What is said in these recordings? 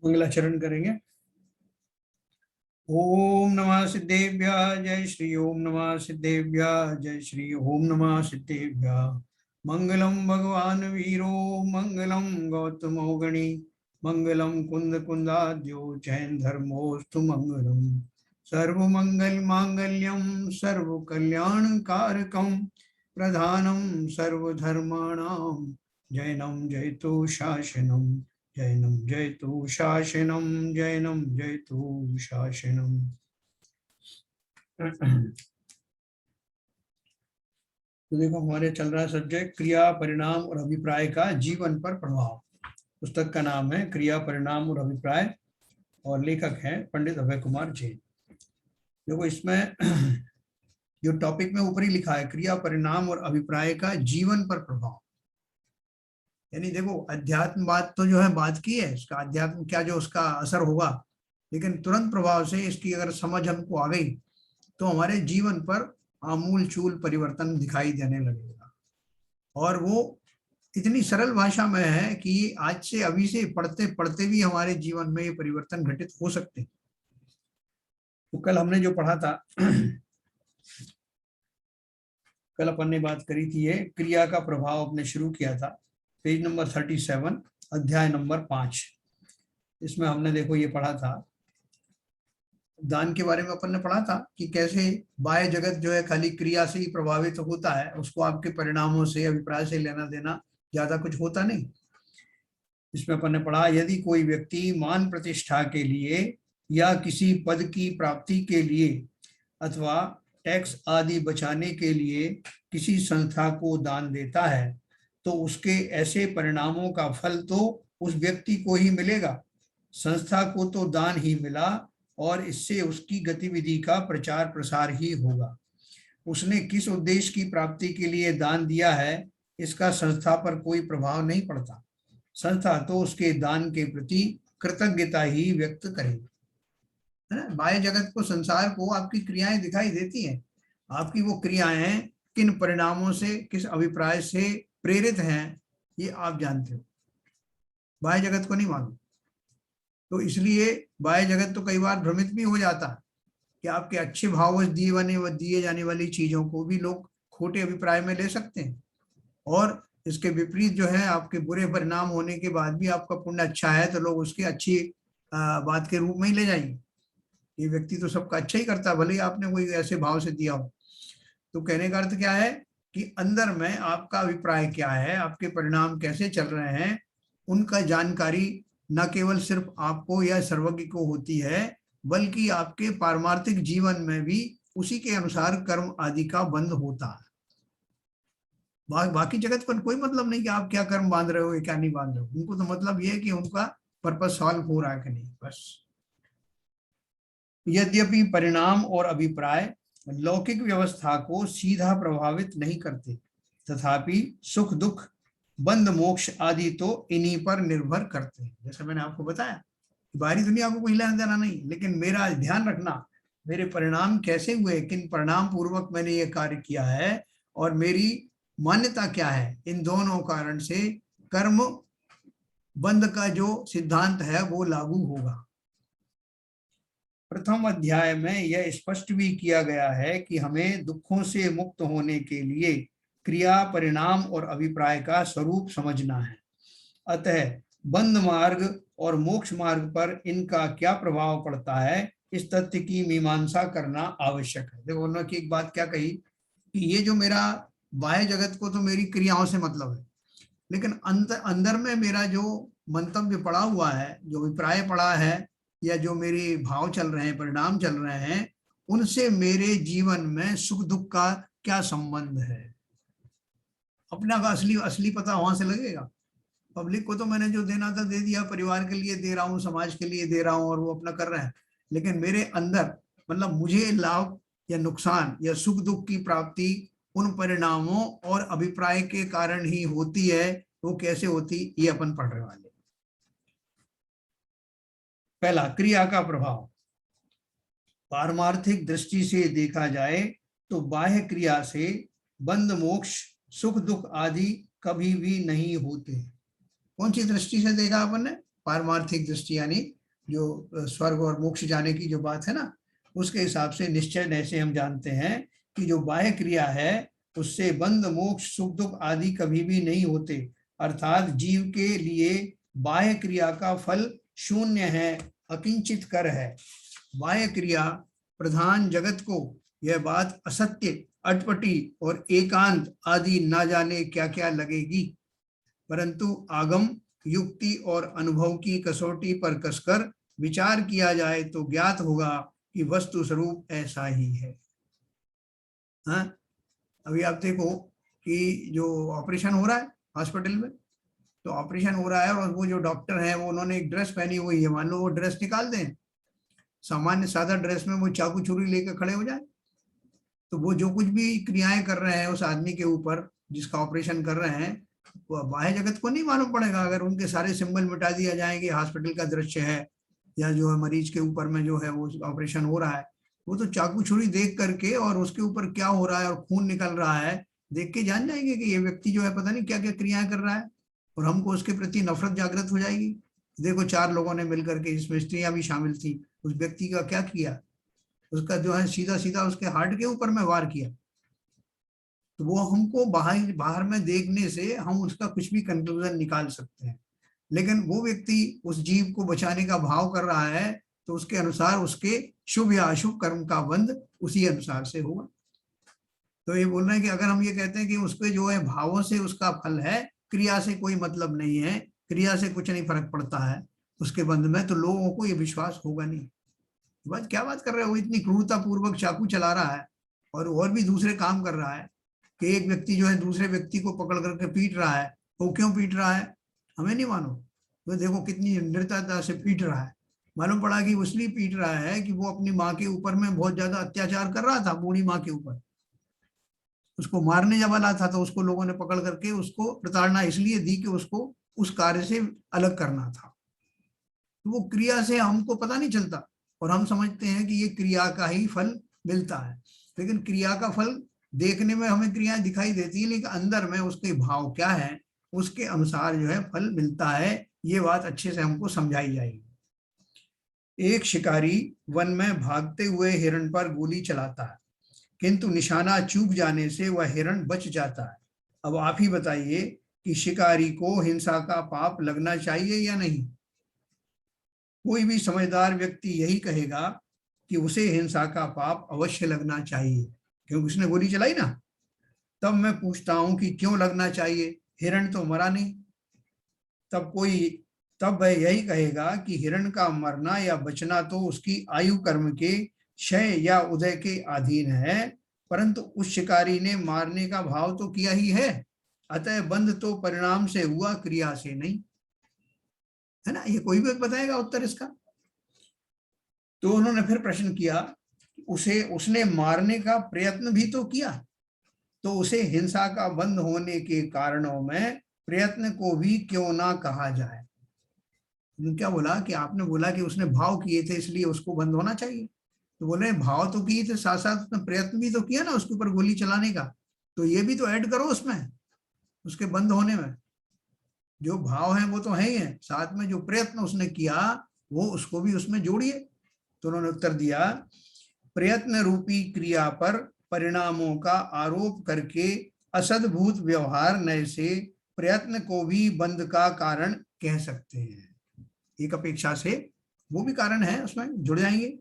मंगलाचरण करेंगे। ओम नमः सिद्धेभ्यः जय श्री ओम नमः सिद्धेभ्यः जय श्री ओम नमः सिद्धेभ्यः। मंगलम भगवान वीरो मंगलम गौतमो गणी मंगलम कुंद कुंदाद्यो जैन धर्मोस्तु मंगलम। सर्वमंगल मांगल्यम सर्व कल्याण कारकम प्रधानम सर्वधर्माणां जैनम जयतु शासनम जैनम जयतु शासनम जैनम जयतु शासनम। तो देखो हमारे चल रहा है सब्जेक्ट क्रिया परिणाम और अभिप्राय का जीवन पर प्रभाव। पुस्तक का नाम है क्रिया परिणाम और अभिप्राय और लेखक हैं पंडित अभय कुमार जैन। देखो इसमें जो टॉपिक में ऊपर ही लिखा है क्रिया परिणाम और अभिप्राय का जीवन पर प्रभाव, यानी देखो अध्यात्म बात तो जो है बात की है, इसका अध्यात्म क्या जो उसका असर होगा, लेकिन तुरंत प्रभाव से इसकी अगर समझ हमको आ गई तो हमारे जीवन पर आमूल चूल परिवर्तन दिखाई देने लगेगा। और वो इतनी सरल भाषा में है कि आज से अभी से पढ़ते पढ़ते भी हमारे जीवन में ये परिवर्तन घटित हो सकते हैं। तो कल हमने जो पढ़ा था कल अपन ने बात करी थी, ये क्रिया का प्रभाव अपने शुरू किया था, पेज नंबर 37 अध्याय नंबर 5। इसमें हमने देखो ये पढ़ा था दान के बारे में। अपन ने पढ़ा था कि कैसे बाह्य जगत जो है खाली क्रिया से ही प्रभावित होता है, उसको आपके परिणामों से अभिप्राय से लेना देना ज्यादा कुछ होता नहीं। इसमें अपन ने पढ़ा यदि कोई व्यक्ति मान प्रतिष्ठा के लिए या किसी पद की प्राप्ति के लिए अथवा टैक्स आदि बचाने के लिए किसी संस्था को दान देता है तो उसके ऐसे परिणामों का फल तो उस व्यक्ति को ही मिलेगा, संस्था को तो दान ही मिला और इससे उसकी गतिविधि का प्रचार प्रसार ही होगा। उसने किस उद्देश्य की प्राप्ति के लिए दान दिया है इसका संस्था पर कोई प्रभाव नहीं पड़ता, संस्था तो उसके दान के प्रति कृतज्ञता ही व्यक्त करेगी। है ना, बाह्य जगत को संसार को आपकी क्रियाएं दिखाई देती हैं, आपकी वो क्रियाएं किन परिणामों से किस अभिप्राय से प्रेरित हैं ये आप जानते हो, बाह्य जगत को नहीं मालूम। तो इसलिए बाह्य जगत तो कई बार भ्रमित भी हो जाता है कि आपके अच्छे भाववश दिए जाने वाली चीजों को भी लोग खोटे अभिप्राय में ले सकते हैं, और इसके विपरीत जो है आपके बुरे परिणाम होने के बाद भी आपका पुण्य अच्छा है तो लोग उसकी अच्छी बात के रूप में ही ले जाएंगे। ये व्यक्ति तो सबका अच्छा ही करता है, भले ही आपने कोई ऐसे भाव से दिया हो। तो कहने का अर्थ क्या है कि अंदर में आपका अभिप्राय क्या है, आपके परिणाम कैसे चल रहे हैं, उनका जानकारी न केवल सिर्फ आपको या सर्वज्ञ को होती है बल्कि आपके पारमार्थिक जीवन में भी उसी के अनुसार कर्म आदि का बंध होता है। बाकी जगत पर कोई मतलब नहीं कि आप क्या कर्म बांध रहे हो या क्या नहीं बांध रहे हो, उनको तो मतलब ये है कि उनका पर्पस सॉल्व हो रहा है कि नहीं, बस। यद्यपि परिणाम और अभिप्राय लौकिक व्यवस्था को सीधा प्रभावित नहीं करते तथापि सुख दुख बंध मोक्ष आदि तो इन्हीं पर निर्भर करते हैं। जैसे मैंने आपको बताया बाहरी दुनिया को कोई लेना देना नहीं, लेकिन मेरा ध्यान रखना मेरे परिणाम कैसे हुए, किन परिणाम पूर्वक मैंने ये कार्य किया है और मेरी मान्यता क्या है, इन दोनों कारण से कर्म बंध का जो सिद्धांत है वो लागू होगा। प्रथम अध्याय में यह स्पष्ट भी किया गया है कि हमें दुखों से मुक्त होने के लिए क्रिया परिणाम और अभिप्राय का स्वरूप समझना है। अतः बंध मार्ग और मोक्ष मार्ग पर इनका क्या प्रभाव पड़ता है इस तथ्य की मीमांसा करना आवश्यक है। देखो उन्होंने की एक बात क्या कही कि ये जो मेरा बाह्य जगत को तो मेरी क्रियाओं से मतलब है, लेकिन अंदर में मेरा जो मंतव्य पड़ा हुआ है, जो अभिप्राय पड़ा है या जो मेरे भाव चल रहे हैं, परिणाम चल रहे हैं, उनसे मेरे जीवन में सुख दुख का क्या संबंध है। अपना का असली पता वहां से लगेगा। पब्लिक को तो मैंने जो देना था दे दिया, परिवार के लिए दे रहा हूँ, समाज के लिए दे रहा हूँ और वो अपना कर रहे हैं, लेकिन मेरे अंदर मतलब मुझे लाभ या नुकसान या सुख दुख की प्राप्ति उन परिणामों और अभिप्राय के कारण ही होती है। वो कैसे होती ये अपन पढ़ने वाले। पहला, क्रिया का प्रभाव। पारमार्थिक दृष्टि से देखा जाए तो बाह्य क्रिया से बंध मोक्ष सुख दुख आदि कभी भी नहीं होते। कौन सी दृष्टि से देखा अपन ने? पारमार्थिक दृष्टि, यानी जो स्वर्ग और मोक्ष जाने की जो बात है ना, उसके हिसाब से निश्चय ऐसे हम जानते हैं कि जो बाह्य क्रिया है उससे बंध मोक्ष सुख दुख आदि कभी भी नहीं होते, अर्थात जीव के लिए बाह्य क्रिया का फल शून्य है, अकिंचित कर है। बाह्य क्रिया प्रधान जगत को यह बात असत्य, अटपटी और एकांत आदि ना जाने क्या क्या लगेगी, परंतु आगम, युक्ति और अनुभव की कसौटी पर कसकर विचार किया जाए तो ज्ञात होगा कि वस्तु स्वरूप ऐसा ही है। हाँ, अभी आप देखो कि जो ऑपरेशन हो रहा है हॉस्पिटल में, तो ऑपरेशन हो रहा है और वो जो डॉक्टर है वो उन्होंने एक ड्रेस पहनी हुई है, मान लो वो ड्रेस निकाल दें, सामान्य सादा ड्रेस में वो चाकू छुरी लेकर खड़े हो जाए, तो वो जो कुछ भी क्रियाएं कर रहे हैं उस आदमी के ऊपर जिसका ऑपरेशन कर रहे हैं, वो बाह्य जगत को नहीं मालूम पड़ेगा। अगर उनके सारे सिंबल मिटा दिया जाएंगे, हॉस्पिटल का दृश्य है या जो है मरीज के ऊपर में जो है वो ऑपरेशन हो रहा है, वो तो चाकू छुरी देख करके और उसके ऊपर क्या हो रहा है और खून निकल रहा है देख के जान जाएंगे कि ये व्यक्ति जो है पता नहीं क्या क्या क्रियाएं कर रहा है, और हमको उसके प्रति नफरत जागृत हो जाएगी। देखो 4 लोगों ने मिलकर के, इसमें स्त्रियां भी शामिल थी, उस व्यक्ति का क्या किया, उसका जो है सीधा सीधा उसके हार्ट के ऊपर में वार किया। तो वो हमको बाहर में देखने से हम उसका कुछ भी कंक्लूजन निकाल सकते हैं, लेकिन वो व्यक्ति उस जीव को बचाने का भाव कर रहा है तो उसके अनुसार उसके शुभ या अशुभ कर्म का बंध उसी अनुसार से होगा। तो ये बोल रहे हैं कि अगर हम ये कहते हैं कि उसके जो है भावों से उसका फल है, क्रिया से कोई मतलब नहीं है, क्रिया से कुछ नहीं फर्क पड़ता है उसके बंध में, तो लोगों को ये विश्वास होगा नहीं। बात क्या बात कर रहे हो, वो इतनी क्रूरता पूर्वक चाकू चला रहा है और भी दूसरे काम कर रहा है कि एक व्यक्ति जो है दूसरे व्यक्ति को पकड़ करके पीट रहा है। वो क्यों पीट रहा है हमें नहीं मालूम, तो देखो कितनी निर्दयता से पीट रहा है। मालूम पड़ा कि इसलिए पीट रहा है कि वो अपनी माँ के ऊपर में बहुत ज्यादा अत्याचार कर रहा था, बूढ़ी माँ के ऊपर। उसको मारने जब वाला था तो उसको लोगों ने पकड़ करके उसको प्रताड़ना इसलिए दी कि उसको उस कार्य से अलग करना था। तो वो क्रिया से हमको पता नहीं चलता और हम समझते हैं कि ये क्रिया का ही फल मिलता है, लेकिन क्रिया का फल देखने में हमें क्रियाएं दिखाई देती है, लेकिन अंदर में उसके भाव क्या है उसके अनुसार जो है फल मिलता है। ये बात अच्छे से हमको समझाई जाएगी। एक शिकारी वन में भागते हुए हिरण पर गोली चलाता है, किंतु निशाना चूक जाने से वह हिरण बच जाता है। अब आप ही बताइए कि शिकारी को हिंसा का पाप लगना चाहिए या नहीं? कोई भी समझदार व्यक्ति यही कहेगा कि उसे हिंसा का पाप अवश्य लगना चाहिए, क्योंकि उसने गोली चलाई ना। तब मैं पूछता हूं कि क्यों लगना चाहिए, हिरण तो मरा नहीं। तब वह यही कहेगा कि हिरण का मरना या बचना तो उसकी आयु कर्म के क्षय या उदय के अधीन है, परंतु उस शिकारी ने मारने का भाव तो किया ही है, अतः बंध तो परिणाम से हुआ, क्रिया से नहीं, है ना। ये कोई भी बताएगा उत्तर इसका। तो उन्होंने फिर प्रश्न किया, उसने मारने का प्रयत्न भी तो किया, तो उसे हिंसा का बंध होने के कारणों में प्रयत्न को भी क्यों ना कहा जाए। क्या बोला कि आपने बोला कि उसने भाव किए थे इसलिए उसको बंद होना चाहिए, तो बोले भाव तो किए थे, साथ साथ उसने प्रयत्न भी तो किया ना उसके ऊपर गोली चलाने का, तो ये भी तो ऐड करो उसमें, उसके बंद होने में। जो भाव है वो तो है ही है, साथ में जो प्रयत्न उसने किया वो उसको भी उसमें जोड़िए। तो उन्होंने उत्तर दिया, प्रयत्न रूपी क्रिया पर परिणामों का आरोप करके असद्भूत व्यवहार नए से प्रयत्न को भी बंध का कारण कह सकते हैं। एक अपेक्षा से वो भी कारण है, उसमें जुड़ जाएंगे।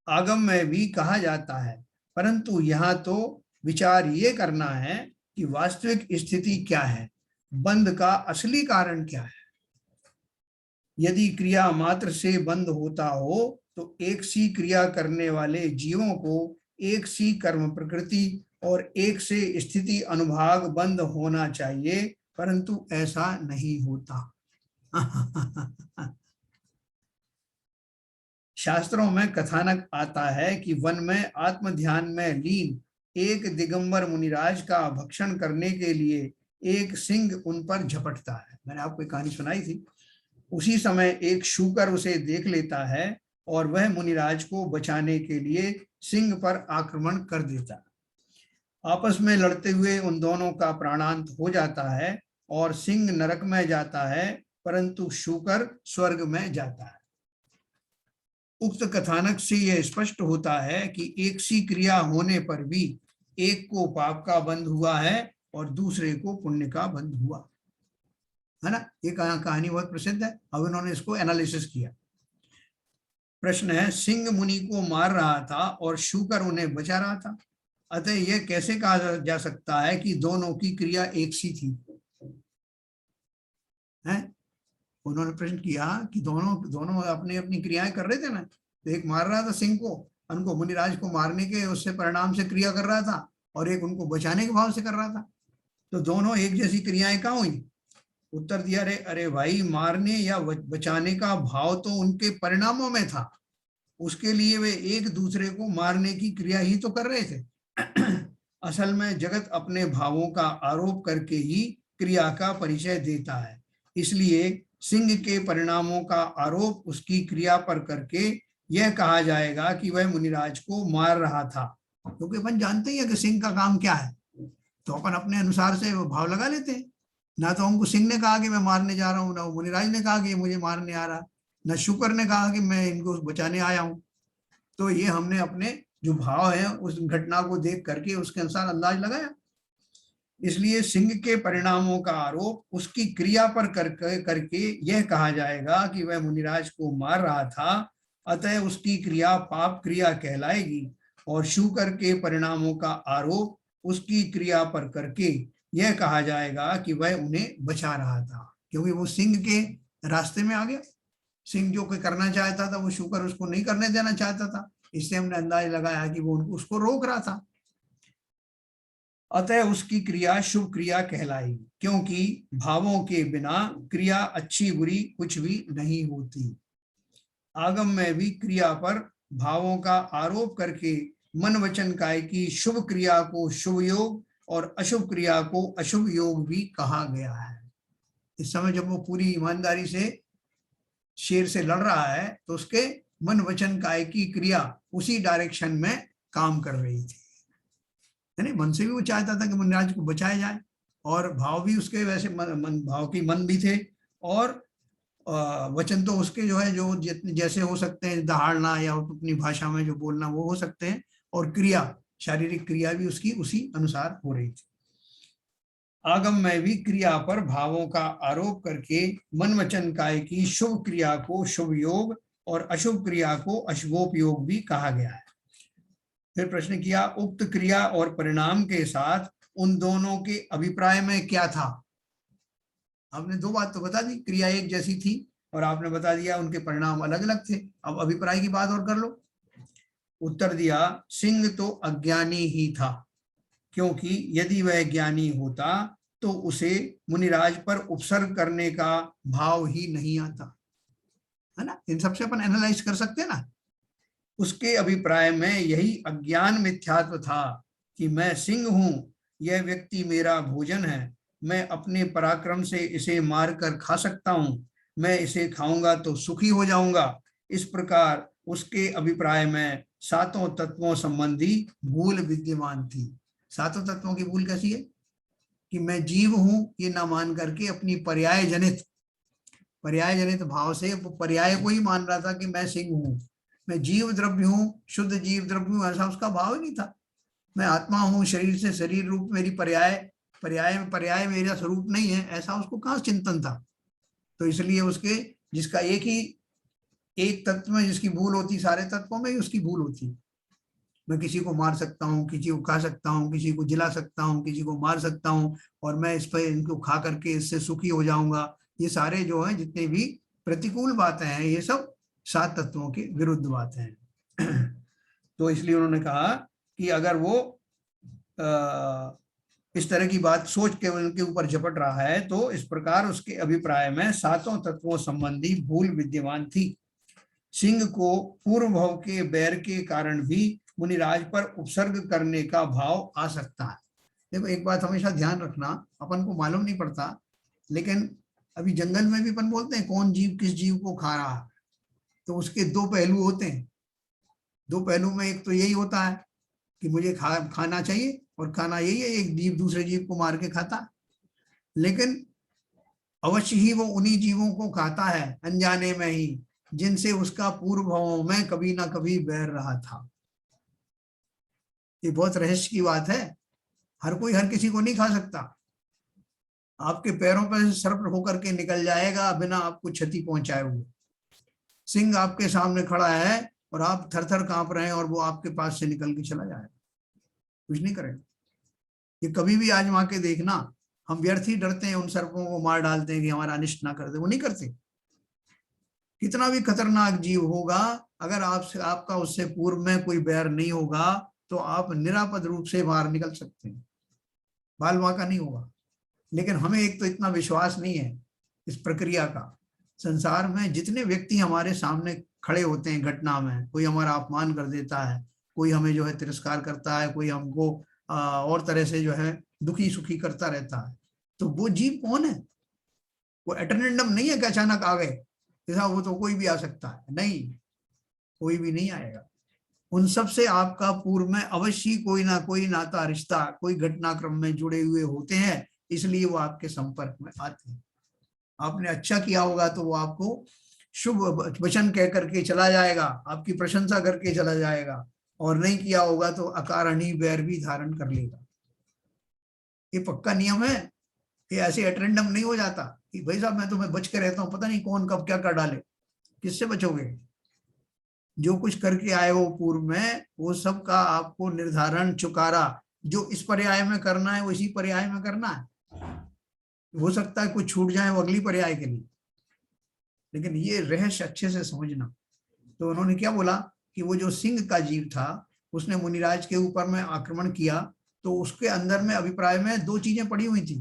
आगम में भी कहा जाता है, परंतु यहाँ तो विचार ये करना है कि वास्तविक स्थिति क्या है, बंध का असली कारण क्या है। यदि क्रिया मात्र से बंध होता हो तो एक सी क्रिया करने वाले जीवों को एक सी कर्म प्रकृति और एक से स्थिति अनुभाग बंध होना चाहिए, परंतु ऐसा नहीं होता। शास्त्रों में कथानक आता है कि वन में आत्म ध्यान में लीन एक दिगंबर मुनिराज का भक्षण करने के लिए एक सिंह उन पर झपटता है। मैंने आपको एक कहानी सुनाई थी। उसी समय एक शूकर उसे देख लेता है और वह मुनिराज को बचाने के लिए सिंह पर आक्रमण कर देता है। आपस में लड़ते हुए उन दोनों का प्राणांत हो जाता है और सिंह नरक में जाता है, परंतु शूकर स्वर्ग में जाता है। उक्त कथानक से यह स्पष्ट होता है कि एक सी क्रिया होने पर भी एक को पाप का बंध हुआ है और दूसरे को पुण्य का बंध हुआ है ना। ये कहानी बहुत प्रसिद्ध है। अब उन्होंने इसको एनालिसिस किया। प्रश्न है, सिंह मुनि को मार रहा था और शूकर उन्हें बचा रहा था, अतः यह कैसे कहा जा सकता है कि दोनों की क्रिया एक सी थी? है, उन्होंने प्रश्न किया कि दोनों अपनी अपनी क्रियाएं कर रहे थे ना। तो एक मार रहा था सिंह को, उनको मुनिराज को मारने के उससे परिणाम से क्रिया कर रहा था, और एक उनको बचाने के भाव से कर रहा था। तो दोनों एक जैसी क्रियाएं कहाँ हुई? उत्तर दिया, अरे अरे भाई, मारने या बचाने का भाव तो उनके परिणामों में था, उसके लिए वे एक दूसरे को मारने की क्रिया ही तो कर रहे थे। असल में जगत अपने भावों का आरोप करके ही क्रिया का परिचय देता है, इसलिए सिंह के परिणामों का आरोप उसकी क्रिया पर करके यह कहा जाएगा कि वह मुनिराज को मार रहा था। क्योंकि अपन जानते ही है कि सिंह का काम क्या है, तो अपन अपने अनुसार से वो भाव लगा लेते हैं। ना तो हमको सिंह ने कहा कि मैं मारने जा रहा हूँ, ना मुनिराज ने कहा कि मुझे मारने आ रहा, न शुक्र ने कहा कि मैं इनको बचाने आया हूँ। तो ये हमने अपने जो भाव है उस घटना को देख करके उसके अनुसार अंदाज लगाया। इसलिए सिंह के परिणामों का आरोप उसकी क्रिया पर करके यह कहा जाएगा कि वह मुनिराज को मार रहा था, अतः उसकी क्रिया पाप क्रिया कहलाएगी। और शूकर के परिणामों का आरोप उसकी क्रिया पर करके यह कहा जाएगा कि वह उन्हें बचा रहा था, क्योंकि वो सिंह के रास्ते में आ गया। सिंह जो कोई करना चाहता था वो शूकर उसको नहीं करने देना चाहता था, इससे हमने अंदाज लगाया कि वो उसको रोक रहा था, अतः उसकी क्रिया शुभ क्रिया कहलाएगी, क्योंकि भावों के बिना क्रिया अच्छी बुरी कुछ भी नहीं होती। आगम में भी क्रिया पर भावों का आरोप करके मन वचन काय की शुभ क्रिया को शुभ योग और अशुभ क्रिया को अशुभ योग भी कहा गया है। इस समय जब वो पूरी ईमानदारी से शेर से लड़ रहा है तो उसके मन वचन काय की क्रिया उसी डायरेक्शन में काम कर रही थी, यानी मन से भी वो चाहता था कि मुनिराज को बचाया जाए, और भाव भी उसके वैसे भाव की मन भी थे, और वचन तो उसके जो है जो जैसे हो सकते हैं, दहाड़ना या अपनी भाषा में जो बोलना वो हो सकते हैं, और क्रिया शारीरिक क्रिया भी उसकी उसी अनुसार हो रही थी। आगम में भी क्रिया पर भावों का आरोप करके मन वचन काय की शुभ क्रिया को शुभ योग और अशुभ क्रिया को अशुभोपयोग भी कहा गया है। फिर प्रश्न किया, उक्त क्रिया और परिणाम के साथ उन दोनों के अभिप्राय में क्या था? आपने दो बात तो बता दी, क्रिया एक जैसी थी और आपने बता दिया उनके परिणाम अलग अलग थे। अब अभिप्राय की बात और कर लो। उत्तर दिया, सिंह तो अज्ञानी ही था, क्योंकि यदि वह ज्ञानी होता तो उसे मुनिराज पर उपसर्ग करने का भाव ही नहीं आता, है ना। इन सबसे अपन एनालाइज कर सकते हैं ना। उसके अभिप्राय में यही अज्ञान मिथ्यात्व था कि मैं सिंह हूं, यह व्यक्ति मेरा भोजन है, मैं अपने पराक्रम से इसे मार कर खा सकता हूं, मैं इसे खाऊंगा तो सुखी हो जाऊंगा। इस प्रकार उसके अभिप्राय में सातों तत्वों संबंधी भूल विद्यमान थी। सातों तत्वों की भूल कैसी है कि मैं जीव हूं ये ना मान करके अपनी पर्याय जनित भाव से पर्याय को ही मान रहा था कि मैं सिंह हूं, मैं जीव द्रव्य हूँ, शुद्ध जीव द्रव्य हूँ, ऐसा उसका भाव ही नहीं था। मैं आत्मा हूँ, शरीर से शरीर रूप मेरी पर्याय मेरा स्वरूप नहीं है, ऐसा उसको कहाँ चिंतन था। तो इसलिए उसके जिसका एक तत्व में जिसकी भूल होती, सारे तत्वों में ही उसकी भूल होती। मैं किसी को मार सकता हूँ, किसी को खा सकता हूँ, किसी को जिला सकता हूँ, किसी को मार सकता हूँ, और मैं इस पर इनको खा करके इससे सुखी हो जाऊंगा। ये सारे जो है जितने भी प्रतिकूल बातें हैं, ये सब सात तत्वों के विरुद्ध बातें हैं। तो इसलिए उन्होंने कहा कि अगर वो इस तरह की बात सोच के उनके ऊपर झपट रहा है तो इस प्रकार उसके अभिप्राय में सातों तत्वों संबंधी भूल विद्यमान थी। सिंह को पूर्व भव के बैर के कारण भी मुनिराज पर उपसर्ग करने का भाव आ सकता है। देखो एक बात हमेशा ध्यान रखना, अपन को मालूम नहीं पड़ता, लेकिन अभी जंगल में भी अपन बोलते हैं कौन जीव किस जीव को खा रहा है, तो उसके दो पहलू होते हैं। दो पहलू में एक तो यही होता है कि मुझे खाना चाहिए, और खाना यही है एक जीव दूसरे जीव को मार के खाता। लेकिन अवश्य ही वो उन्हीं जीवों को खाता है अनजाने में ही, जिनसे उसका पूर्व भावों में कभी ना कभी बैर रहा था। ये बहुत रहस्य की बात है। हर कोई हर किसी को नहीं खा सकता। आपके पैरों पर सर्प होकर के निकल जाएगा बिना आपको क्षति पहुंचाए हुए। सिंह आपके सामने खड़ा है और आप थर थर कांप रहे हैं और वो आपके पास से निकल के चला जाएगा, कुछ नहीं करेगा। ये कभी भी आजमा के देखना। हम व्यर्थ ही डरते हैं, उन सर्पों को मार डालते हैं कि हमारा अनिष्ट ना कर दे, वो नहीं करते। कितना भी खतरनाक जीव होगा, अगर आपसे आपका उससे पूर्व में कोई बैर नहीं होगा तो आप निरापद रूप से बाहर निकल सकते हैं, बाल बांका नहीं होगा। लेकिन हमें एक तो इतना विश्वास नहीं है इस प्रक्रिया का। संसार में जितने व्यक्ति हमारे सामने खड़े होते हैं घटना में, कोई हमारा अपमान कर देता है, कोई हमें जो है तिरस्कार करता है, कोई हमको और तरह से जो है दुखी सुखी करता रहता है, तो वो जीव कौन है? वो एटर्नेंडम नहीं है कि अचानक आ गए, जैसा वो तो कोई भी आ सकता है, नहीं, कोई भी नहीं आएगा। उन सब से आपका पूर्व में अवश्य कोई ना कोई नाता रिश्ता, कोई घटनाक्रम में जुड़े हुए होते हैं, इसलिए वो आपके संपर्क में आते हैं। आपने अच्छा किया होगा तो वो आपको शुभ वचन कह करके चला जाएगा, आपकी प्रशंसा करके चला जाएगा, और नहीं किया होगा तो अकारण ही बैर भी धारण कर लेगा। ये पक्का नियम है, ये ऐसे एटरेंडम नहीं हो जाता कि भाई साहब मैं तुम्हें बच के रहता हूँ, पता नहीं कौन कब क्या कर डाले। किससे बचोगे? जो कुछ करके आए हो पूर्व में, वो सब का आपको निर्धारण चुकारा जो इस पर्याय में करना है वो इसी पर्याय में करना है। हो सकता है कुछ छूट जाए वो अगली पर्याय के लिए, लेकिन ये रहस्य अच्छे से समझना। तो उन्होंने क्या बोला कि वो जो सिंह का जीव था उसने मुनिराज के ऊपर में आक्रमण किया, तो उसके अंदर में अभिप्राय में दो चीजें पड़ी हुई थी।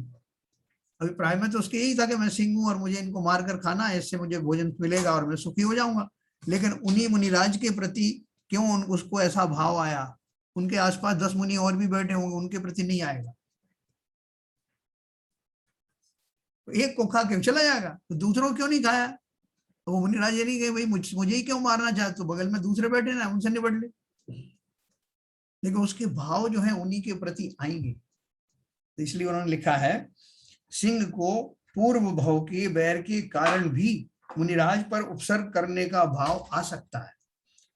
अभिप्राय में तो उसके यही था कि मैं सिंह हूं और मुझे इनको मारकर खाना है, इससे मुझे भोजन मिलेगा और मैं सुखी हो जाऊंगा। लेकिन उन्हीं मुनिराज के प्रति क्यों उसको ऐसा भाव आया? उनके आसपास 10 मुनि और भी बैठे होंगे, उनके प्रति नहीं आएगा। तो एक को खा के चला जाएगा, तो दूसरों क्यों नहीं खाया? तो वो मुनिराज ये नहीं कहे भाई मुझे ही क्यों मारना चाहते, तो बगल में दूसरे बैठे ना, उनसे निपट ले। लेकिन उसके भाव जो है उन्हीं के प्रति आएंगे। तो इसलिए उन्होंने लिखा है, सिंह को पूर्व भाव के बैर के कारण भी मुनिराज पर उपसर्ग करने का भाव आ सकता है।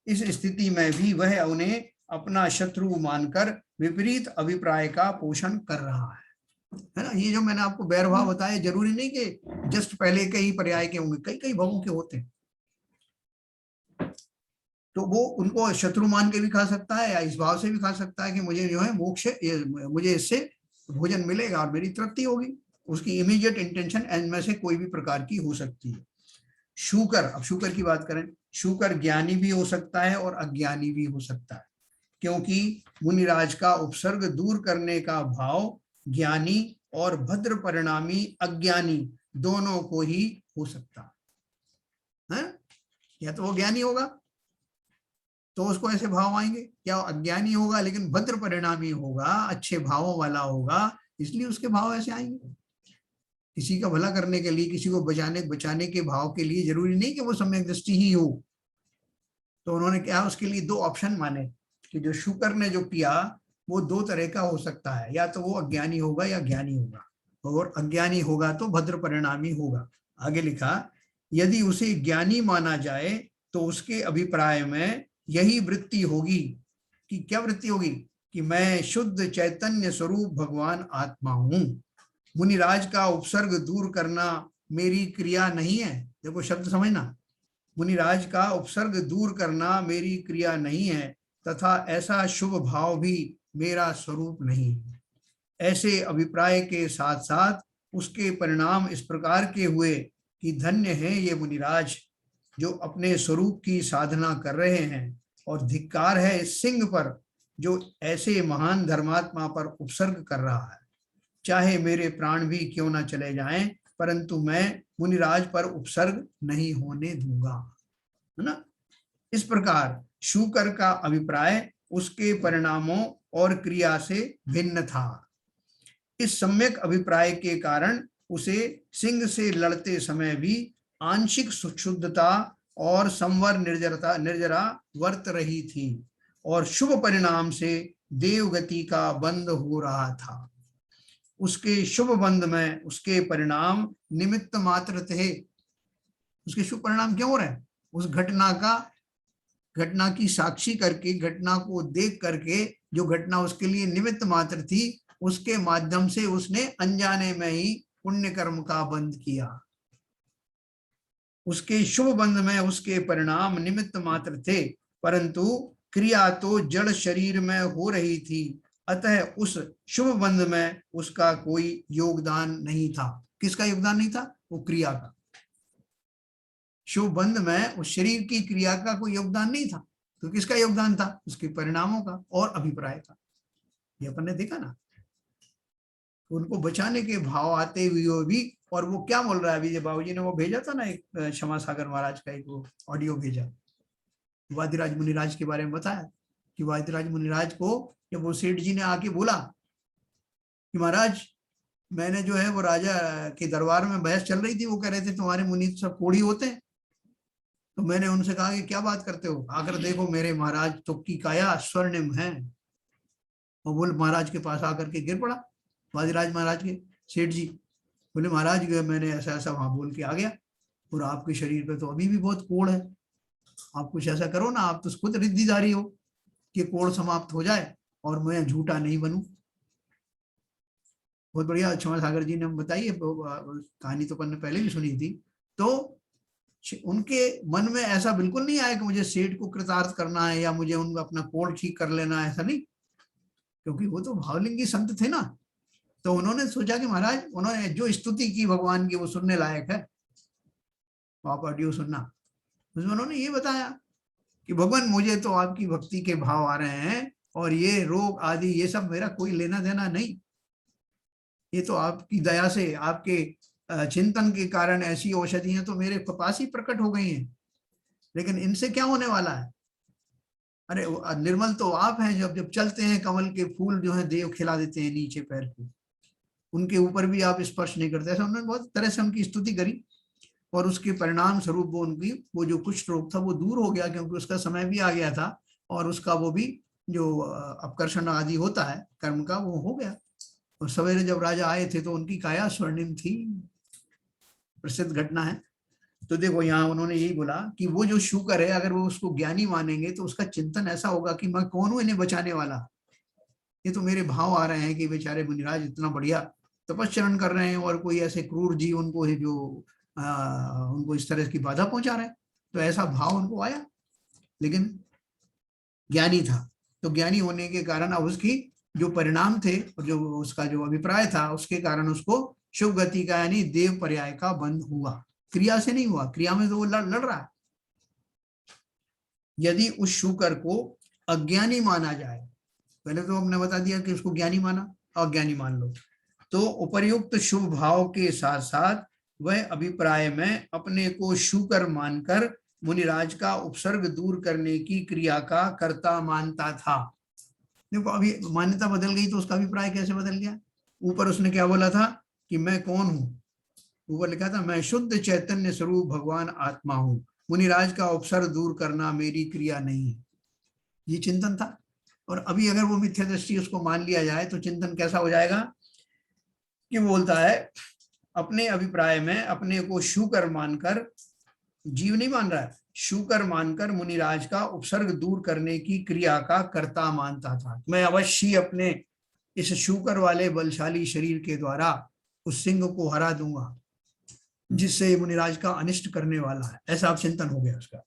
इस स्थिति में भी वह उन्हें अपना शत्रु मानकर विपरीत अभिप्राय का पोषण कर रहा है ना। ये जो मैंने आपको बैर भाव बताया, जरूरी नहीं कि जस्ट पहले के ही पर्याय के होंगे, कई कई भावों के होते हैं। तो वो उनको शत्रु मान के भी खा सकता है या इस भाव से भी खा सकता है कि मुझे जो है मोक्ष, मुझे इससे भोजन मिलेगा और मेरी तृप्ति होगी। उसकी इमीडिएट इंटेंशन इनमें से कोई भी प्रकार की हो सकती है। शूकर, अब शूकर की बात करें, शूकर ज्ञानी भी हो सकता है और अज्ञानी भी हो सकता है, क्योंकि मुनिराज का उपसर्ग दूर करने का भाव ज्ञानी और भद्र परिणामी अज्ञानी दोनों को ही हो सकता है। या तो वो ज्ञानी होगा तो उसको ऐसे भाव आएंगे, क्या अज्ञानी होगा लेकिन भद्र परिणामी होगा, अच्छे भावों वाला होगा, इसलिए उसके भाव ऐसे आएंगे। किसी का भला करने के लिए, किसी को बचाने के भाव के लिए जरूरी नहीं कि वो सम्यक दृष्टि ही हो। तो उन्होंने क्या उसके लिए दो ऑप्शन माने कि जो शुकर ने जो किया वो दो तरह का हो सकता है, या तो वो अज्ञानी होगा या ज्ञानी होगा, और अज्ञानी होगा तो भद्र परिणामी होगा। आगे लिखा, यदि उसे ज्ञानी माना जाए तो उसके अभिप्राय में यही वृत्ति होगी कि क्या वृत्ति होगी कि मैं शुद्ध चैतन्य स्वरूप भगवान आत्मा हूं। मुनिराज का उपसर्ग दूर करना मेरी क्रिया नहीं है। देखो शब्द समझना, मुनिराज का उपसर्ग दूर करना मेरी क्रिया नहीं है तथा ऐसा शुभ भाव भी मेरा स्वरूप नहीं। ऐसे अभिप्राय के साथ साथ उसके परिणाम इस प्रकार के हुए कि धन्य है ये मुनिराज जो अपने स्वरूप की साधना कर रहे हैं, और धिक्कार है इस सिंह पर जो ऐसे महान धर्मात्मा पर उपसर्ग कर रहा है। चाहे मेरे प्राण भी क्यों ना चले जाएं, परंतु मैं मुनिराज पर उपसर्ग नहीं होने दूंगा, है ना। इस प्रकार शूकर का अभिप्राय उसके परिणामों और क्रिया से भिन्न था। इस सम्यक अभिप्राय के कारण उसे सिंह से लड़ते समय भी आंशिक शुद्धता और संवर निर्जरा वर्त रही थी, और शुभ परिणाम से देवगति का बंध हो रहा था। उसके शुभ बंध में उसके परिणाम निमित्त मात्र थे। उसके शुभ परिणाम क्यों हो रहे हैं? उस घटना की साक्षी करके, घटना को देख करके, जो घटना उसके लिए निमित्त मात्र थी, उसके माध्यम से उसने अनजाने में ही पुण्य कर्म का बंध किया। उसके शुभ बंध में उसके परिणाम निमित्त मात्र थे, परंतु क्रिया तो जड़ शरीर में हो रही थी, अतः उस शुभ बंध में उसका कोई योगदान नहीं था। किसका योगदान नहीं था? वो क्रिया का। शुभ बंध में उस शरीर की क्रिया का कोई योगदान नहीं था, तो किसका योगदान था? उसके परिणामों का और अभिप्राय का। ये अपन ने देखा ना, उनको बचाने के भाव आते हुए भी, और वो क्या बोल रहा है अभी, बाबूजी ने वो भेजा था ना एक क्षमा सागर महाराज का एक वो ऑडियो भेजा, वादिराज मुनिराज के बारे में बताया कि वादिराज मुनिराज को जब वो सेठ जी ने आके बोला कि महाराज मैंने जो है वो राजा के दरबार में बहस चल रही थी, वो कह रहे थे तुम्हारे मुनि सब कोढ़ी होते हैं, तो मैंने उनसे कहा कि क्या बात करते हो, आकर देखो मेरे महाराज तो की काया स्वर्णिम है। और बोल महाराज के पास आकर के गिर पड़ा वादिराज महाराज के सेठ जी, बोले महाराज मैंने ऐसा ऐसा वहां बोल के आ गया, और आपके शरीर पे तो अभी भी बहुत कोढ़ है, आप कुछ ऐसा करो ना, आप तो खुद रिद्धिधारी हो कि कोढ़ समाप्त हो जाए और मैं झूठा नहीं बनूं। बहुत बढ़िया क्षमा सागर जी ने हम बताई कहानी, तो अपन ने पहले भी सुनी थी। तो उनके मन में ऐसा बिल्कुल नहीं आया कि मुझे सेठ को कृतार्थ करना है या मुझे उनका अपना कोढ़ ठीक कर लेना है, ऐसा नहीं, क्योंकि वो तो भावलिंगी संत थे ना। तो उन्होंने सोचा कि महाराज उन्होंने जो स्तुति की भगवान की वो सुनने लायक है, आप ऑडियो सुनना। उसमें उन्होंने ये बताया कि भगवान मुझे तो आपकी भक्ति के भाव आ रहे हैं, और ये रोग आदि ये सब मेरा कोई लेना देना नहीं, ये तो आपकी दया से, आपके चिंतन के कारण ऐसी औषधियां तो मेरे पास ही प्रकट हो गई हैं, लेकिन इनसे क्या होने वाला है? अरे निर्मल तो आप हैं, जब जब चलते हैं कमल के फूल जो है देव खिला देते हैं नीचे पैर को, उनके ऊपर भी आप स्पर्श नहीं करते। ऐसा उन्होंने बहुत तरह से उनकी स्तुति करी, और उसके परिणाम स्वरूप वो उनकी वो जो कुष्ठ रोग था वो दूर हो गया, क्योंकि उसका समय भी आ गया था, और उसका वो भी जो अपकर्षण आदि होता है कर्म का वो हो गया। और सवेरे जब राजा आए थे तो उनकी काया स्वर्णिम थी, प्रसिद्ध घटना है। तो देखो यहाँ उन्होंने यही बोला कि वो जो शुकर है, अगर वो उसको ज्ञानी मानेंगे तो उसका चिंतन ऐसा होगा कि मैं कौन हूं इन्हें बचाने वाला, ये तो मेरे भाव आ रहे हैं कि बेचारे मुनिराज इतना बढ़िया तपस्चरण कर रहे हैं, और कोई ऐसे क्रूर जीव उनको है जो उनको इस तरह की बाधा पहुंचा रहे हैं, तो ऐसा भाव उनको आया। लेकिन ज्ञानी था, तो ज्ञानी होने के कारण अब उसकी जो परिणाम थे और जो उसका जो अभिप्राय था उसके कारण उसको शुभ गति का यानी देव पर्याय का बंध हुआ, क्रिया से नहीं हुआ। क्रिया में तो वो लड़ रहा है। यदि उस शुकर को अज्ञानी माना जाए, पहले तो हमने बता दिया कि उसको ज्ञानी माना, अज्ञानी मान लो, तो उपर्युक्त शुभ भाव के साथ साथ वह अभिप्राय में अपने को शुकर मानकर मुनिराज का उपसर्ग दूर करने की क्रिया का कर्ता मानता था। देखो अभी मान्यता बदल गई तो उसका अभिप्राय कैसे बदल गया? ऊपर उसने क्या बोला था कि मैं कौन हूं, ऊपर लिखा था मैं शुद्ध चैतन्य स्वरूप भगवान आत्मा हूं, मुनिराज का उपसर्ग दूर करना मेरी क्रिया नहीं है, ये चिंतन था। और अभी अगर वो मिथ्या दृष्टि उसको मान लिया जाए तो चिंतन कैसा हो जाएगा कि बोलता है अपने अभिप्राय में अपने को शुकर मानकर, जीव नहीं मान रहा है, शुकर मानकर मुनिराज का उपसर्ग दूर करने की क्रिया का कर्ता मानता था। मैं अवश्य अपने इस शुकर वाले बलशाली शरीर के द्वारा उस सिंह को हरा दूंगा जिससे मुनिराज का अनिष्ट करने वाला है, ऐसा चिंतन हो गया उसका।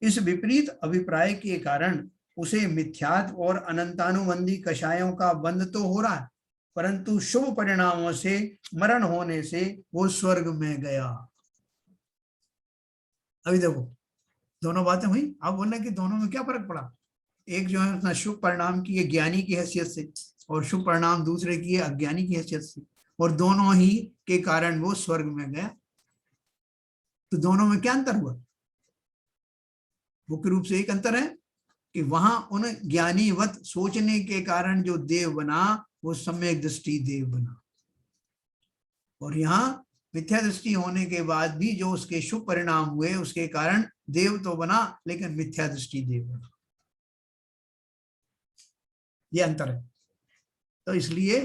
इस विपरीत अभिप्राय के कारण उसे मिथ्यात्व और अनंतानुबंधी कषायों का बंध तो हो रहा है, परंतु शुभ परिणामों से मरण होने से वो स्वर्ग में गया। अभी देखो दोनों बातें हुई, आप बोल रहे कि दोनों में क्या फर्क पड़ा? एक जो है अपना शुभ परिणाम की है ज्ञानी की हैसियत से, और शुभ परिणाम दूसरे की है अज्ञानी की हैसियत से, और दोनों ही के कारण वो स्वर्ग में गया। तो दोनों में क्या अंतर हुआ? मुख्य रूप से एक अंतर है कि वहां उन ज्ञानीवत सोचने के कारण जो देव बना वो सम्यक दृष्टि देव बना, और यहाँ मिथ्या दृष्टि होने के बाद भी जो उसके शुभ परिणाम हुए उसके कारण देव तो बना लेकिन मिथ्या दृष्टि देव बना, ये अंतर है। तो इसलिए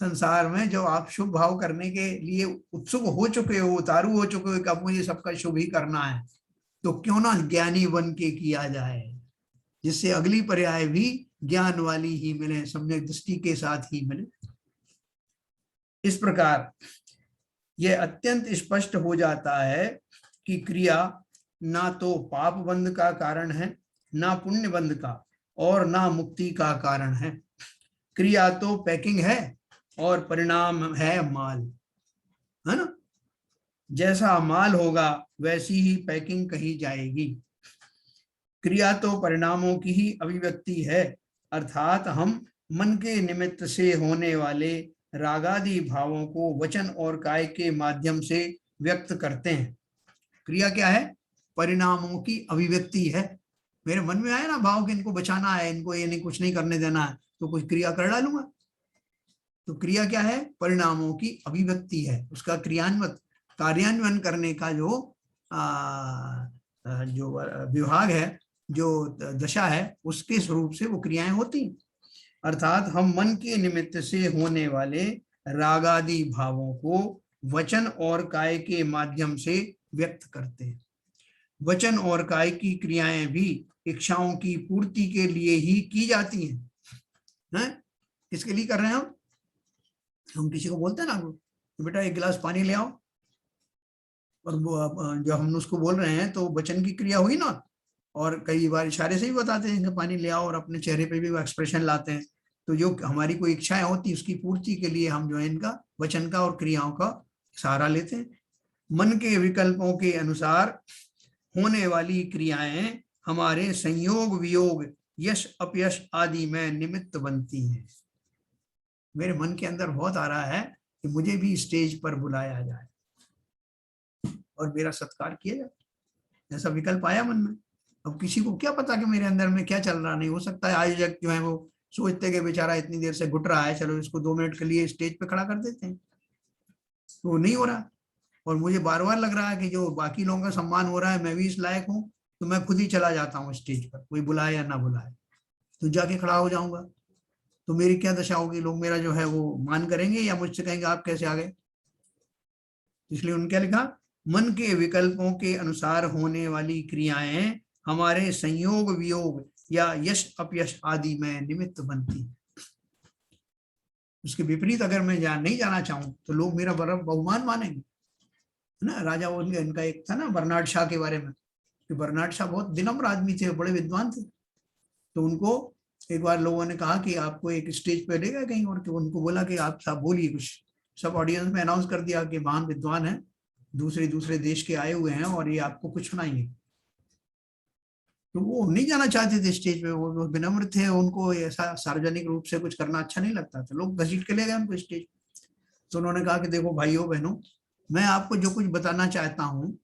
संसार में जो आप शुभ भाव करने के लिए उत्सुक हो चुके हो, उतारू हो चुके हो कि अब मुझे सबका शुभ ही करना है, तो क्यों ना ज्ञानी बन के किया जाए, जिससे अगली पर्याय भी ज्ञान वाली ही मिले, सम्यक दृष्टि के साथ ही मिले। इस प्रकार यह अत्यंत स्पष्ट हो जाता है कि क्रिया ना तो पाप बंध का कारण है, ना पुण्य बंध का, और ना मुक्ति का कारण है। क्रिया तो पैकिंग है और परिणाम है माल, है ना। जैसा माल होगा वैसी ही पैकिंग कही जाएगी। क्रिया तो परिणामों की ही अभिव्यक्ति है, अर्थात हम मन के निमित्त से होने वाले रागादि भावों को वचन और काय के माध्यम से व्यक्त करते हैं। क्रिया क्या है? परिणामों की अभिव्यक्ति है। मेरे मन में आया ना भाव कि इनको बचाना है, इनको ये नहीं, कुछ नहीं करने देना है, तो कुछ क्रिया कर डालूंगा। तो क्रिया क्या है? परिणामों की अभिव्यक्ति है। उसका कार्यान्वयन करने का जो विभाग है, जो दशा है, उसके स्वरूप से वो क्रियाएं होती। अर्थात हम मन के निमित्त से होने वाले रागादि भावों को वचन और काय के माध्यम से व्यक्त करते हैं। वचन और काय की क्रियाएं भी इच्छाओं की पूर्ति के लिए ही की जाती हैं। किसके लिए कर रहे हैं हम किसी को बोलते हैं ना तो बेटा एक गिलास पानी ले आओ, और जो हम उसको बोल रहे हैं तो वचन की क्रिया हुई ना, और कई बार इशारे से भी बताते हैं कि पानी ले आओ, और अपने चेहरे पे भी वो एक्सप्रेशन लाते हैं। तो जो हमारी कोई इच्छाएं होती उसकी पूर्ति के लिए हम जो है इनका वचन का और क्रियाओं का सहारा लेते हैं। मन के विकल्पों के अनुसार होने वाली क्रियाएं हमारे संयोग वियोग, यश अपयश आदि में निमित्त बनती हैं। मेरे मन के अंदर बहुत आ रहा है कि मुझे भी स्टेज पर बुलाया जाए और मेरा सत्कार किया जाए, ऐसा विकल्प आया मन में। अब किसी को क्या पता कि मेरे अंदर में क्या चल रहा, नहीं हो सकता है आयोजक जो है वो सोचते कि बेचारा इतनी देर से घुट रहा है, चलो इसको 2 मिनट के लिए स्टेज पे खड़ा कर देते हैं, तो वो नहीं हो रहा। और मुझे बार बार लग रहा है कि जो बाकी लोगों का सम्मान हो रहा है, मैं भी इस लायक हूँ, तो मैं खुद ही चला जाता हूँ स्टेज पर, कोई बुलाए या ना बुलाए, तो जाके खड़ा हो जाऊंगा। तो मेरी क्या दशा होगी? लोग मेरा जो है वो मान करेंगे या मुझसे कहेंगे आप कैसे आ गए? इसलिए उन्होंने क्या लिखा? मन के विकल्पों के अनुसार होने वाली क्रियाएं हमारे संयोग वियोग या यश अपयश आदि में निमित्त बनती। उसके विपरीत अगर मैं नहीं जाना चाहूं तो लोग मेरा बहुमान मानेंगे, है ना। राजा उनका इनका एक था ना बर्नार्ड शाह के बारे में, कि बर्नार्ड शाह बहुत विनम्र आदमी थे, बड़े विद्वान थे। तो उनको एक बार लोगों ने कहा कि आपको एक स्टेज पे ले गए कहीं, और तो उनको बोला कि आप साहब बोलिए कुछ। सब ऑडियंस में अनाउंस कर दिया कि महान विद्वान है, दूसरे देश के आए हुए हैं और ये आपको कुछ सुनाएंगे। तो वो नहीं जाना चाहते थे स्टेज पे, वो विनम्र थे, उनको ऐसा सार्वजनिक रूप से कुछ करना अच्छा नहीं लगता था। लोग घसीट के ले गए उनको स्टेज। तो उन्होंने कहा कि देखो भाइयों बहनों, मैं आपको जो कुछ बताना चाहता हूँ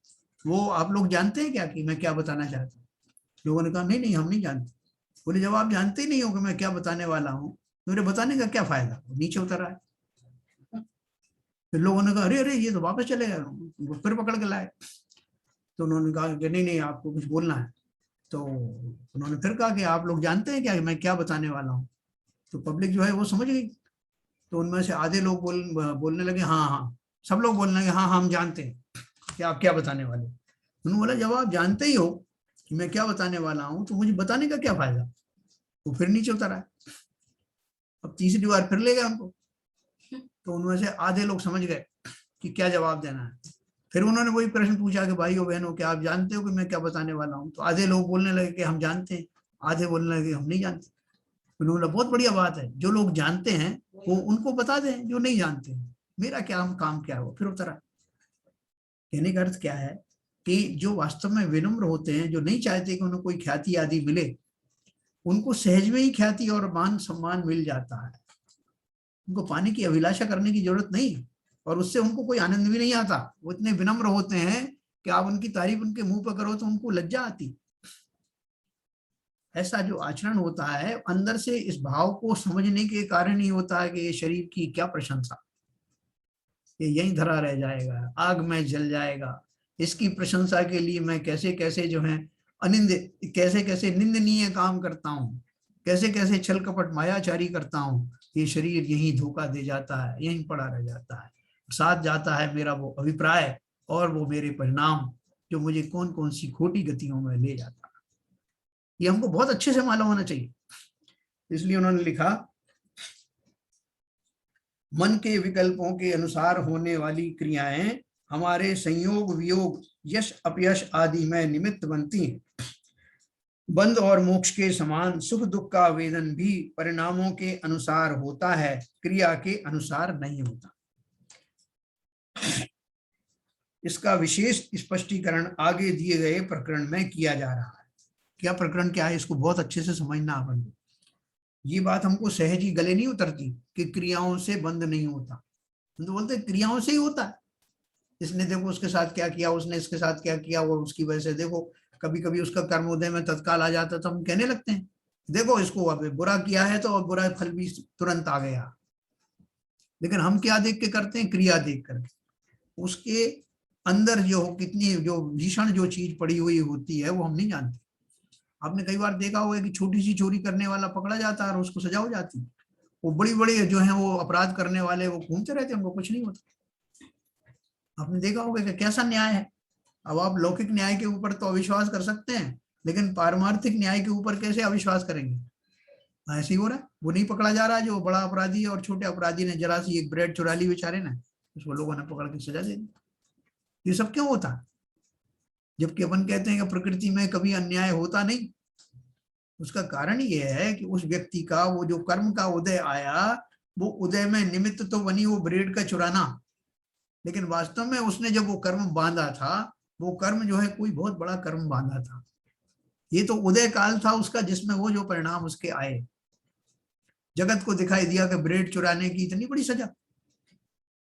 वो आप लोग जानते हैं क्या कि मैं क्या बताना चाहता हूँ? लोगों ने कहा नहीं नहीं हम नहीं जानते। बोले जब आप जानते ही नहीं हो कि मैं क्या बताने वाला हूँ तो मेरे बताने का क्या फायदा? नीचे उतर आए। फिर लोगों ने कहा अरे अरे ये तो वापस चले गए, फिर पकड़ के लाए। तो उन्होंने कहा कि नहीं नहीं आपको कुछ बोलना है। तो उन्होंने फिर कहा कि आप लोग जानते हैं क्या कि मैं क्या बताने वाला हूँ? तो पब्लिक जो है वो समझ गई। तो उनमें से आधे लोग बोलने लगे हाँ हाँ, सब लोग बोलने लगे हाँ हम जानते हैं कि आप क्या बताने वाले। उन्होंने बोला जब आप जानते ही हो कि मैं क्या बताने वाला हूँ तो मुझे बताने का क्या फायदा? वो फिर नीचे उतर आए। अब तीसरी बार फिर ले गए उनको। तो उनमें से आधे लोग समझ गए कि क्या जवाब देना है। फिर उन्होंने वही प्रश्न पूछा कि भाइयों बहनों क्या आप जानते हो कि मैं क्या बताने वाला हूँ? तो आधे लोग बोलने लगे कि हम जानते हैं, आधे बोलने लगे हम नहीं जानते। उन्होंने बोला बहुत बढ़िया बात है, जो लोग जानते हैं वो उनको बता दें जो नहीं जानते हैं, मेरा क्या काम क्या हो। फिर उतरा। कहने का अर्थ क्या है कि जो वास्तव में विनम्र होते हैं, जो नहीं चाहते कि उन्हें कोई ख्याति आदि मिले, उनको सहज में ही ख्याति और मान सम्मान मिल जाता है। उनको पाने की अभिलाषा करने की जरूरत नहीं, और उससे उनको कोई आनंद भी नहीं आता। वो इतने विनम्र होते हैं कि आप उनकी तारीफ उनके मुंह पर करो तो उनको लज्जा आती। ऐसा जो आचरण होता है अंदर से इस भाव को समझने के कारण ही होता है कि ये शरीर की क्या प्रशंसा, ये यहीं धरा रह जाएगा, आग में जल जाएगा। इसकी प्रशंसा के लिए मैं कैसे कैसे जो है कैसे कैसे निंदनीय काम करता हूँ, कैसे कैसे छल कपट मायाचारी करता हूँ, ये शरीर यहीं धोखा दे जाता है, यहीं पड़ा रह जाता है, साथ जाता है मेरा वो अभिप्राय और वो मेरे परिणाम जो मुझे कौन कौन सी खोटी गतियों में ले जाता है। ये हमको बहुत अच्छे से मालूम होना चाहिए। इसलिए उन्होंने लिखा, मन के विकल्पों के अनुसार होने वाली क्रियाएं हमारे संयोग वियोग यश अपयश आदि में निमित्त बनती हैं। बंध और मोक्ष के समान सुख दुख का वेदन भी परिणामों के अनुसार होता है, क्रिया के अनुसार नहीं होता। इसका विशेष स्पष्टीकरण आगे दिए गए प्रकरण में किया जा रहा है। क्या प्रकरण क्या है, इसको बहुत अच्छे से समझना अपन को। ये बात हमको सहज ही गले नहीं उतरती कि क्रियाओं से बंध नहीं होता। हम तो बोलते क्रियाओं से ही होता है। इसने देखो उसके साथ क्या किया, उसने इसके साथ क्या किया, वो उसकी वजह से देखो कभी कभी उसका कर्मोदय में तत्काल आ जाता तो हम कहने लगते हैं देखो इसको अब बुरा किया है तो बुरा फल भी तुरंत आ गया। लेकिन हम क्या देख के करते हैं, क्रिया देख करके। उसके अंदर जो कितनी जो भीषण जो चीज पड़ी हुई होती है वो हम नहीं जानते। आपने कई बार देखा होगा कि छोटी सी चोरी करने वाला पकड़ा जाता है और उसको सजा हो जाती है। वो बड़ी बड़ी जो है वो अपराध करने वाले वो घूमते रहते हैं, उनको कुछ नहीं होता। आपने देखा होगा कि कैसा न्याय है। अब आप लौकिक न्याय के ऊपर तो अविश्वास कर सकते हैं, लेकिन पारमार्थिक न्याय के ऊपर कैसे अविश्वास करेंगे। ऐसे ही हो रहा है, वो नहीं पकड़ा जा रहा जो बड़ा अपराधी है और छोटे अपराधी ने जरा सी एक ब्रेड चुरा ली बेचारे ने, उसको लोगों ने पकड़ के सजा दे दी। ये सब क्यों होता है? जबकि अपन कहते हैं कि प्रकृति में कभी अन्याय होता नहीं। उसका कारण ये है कि उस व्यक्ति का वो जो कर्म का उदय आया, वो उदय में निमित्त तो बनी वो ब्रेड का चुराना, लेकिन वास्तव में उसने जब वो कर्म बांधा था, वो कर्म जो है कोई बहुत बड़ा कर्म बांधा था। ये तो उदय काल था उसका, जिसमें वो जो परिणाम उसके आए। जगत को दिखाई दिया कि ब्रेड चुराने की इतनी बड़ी सजा,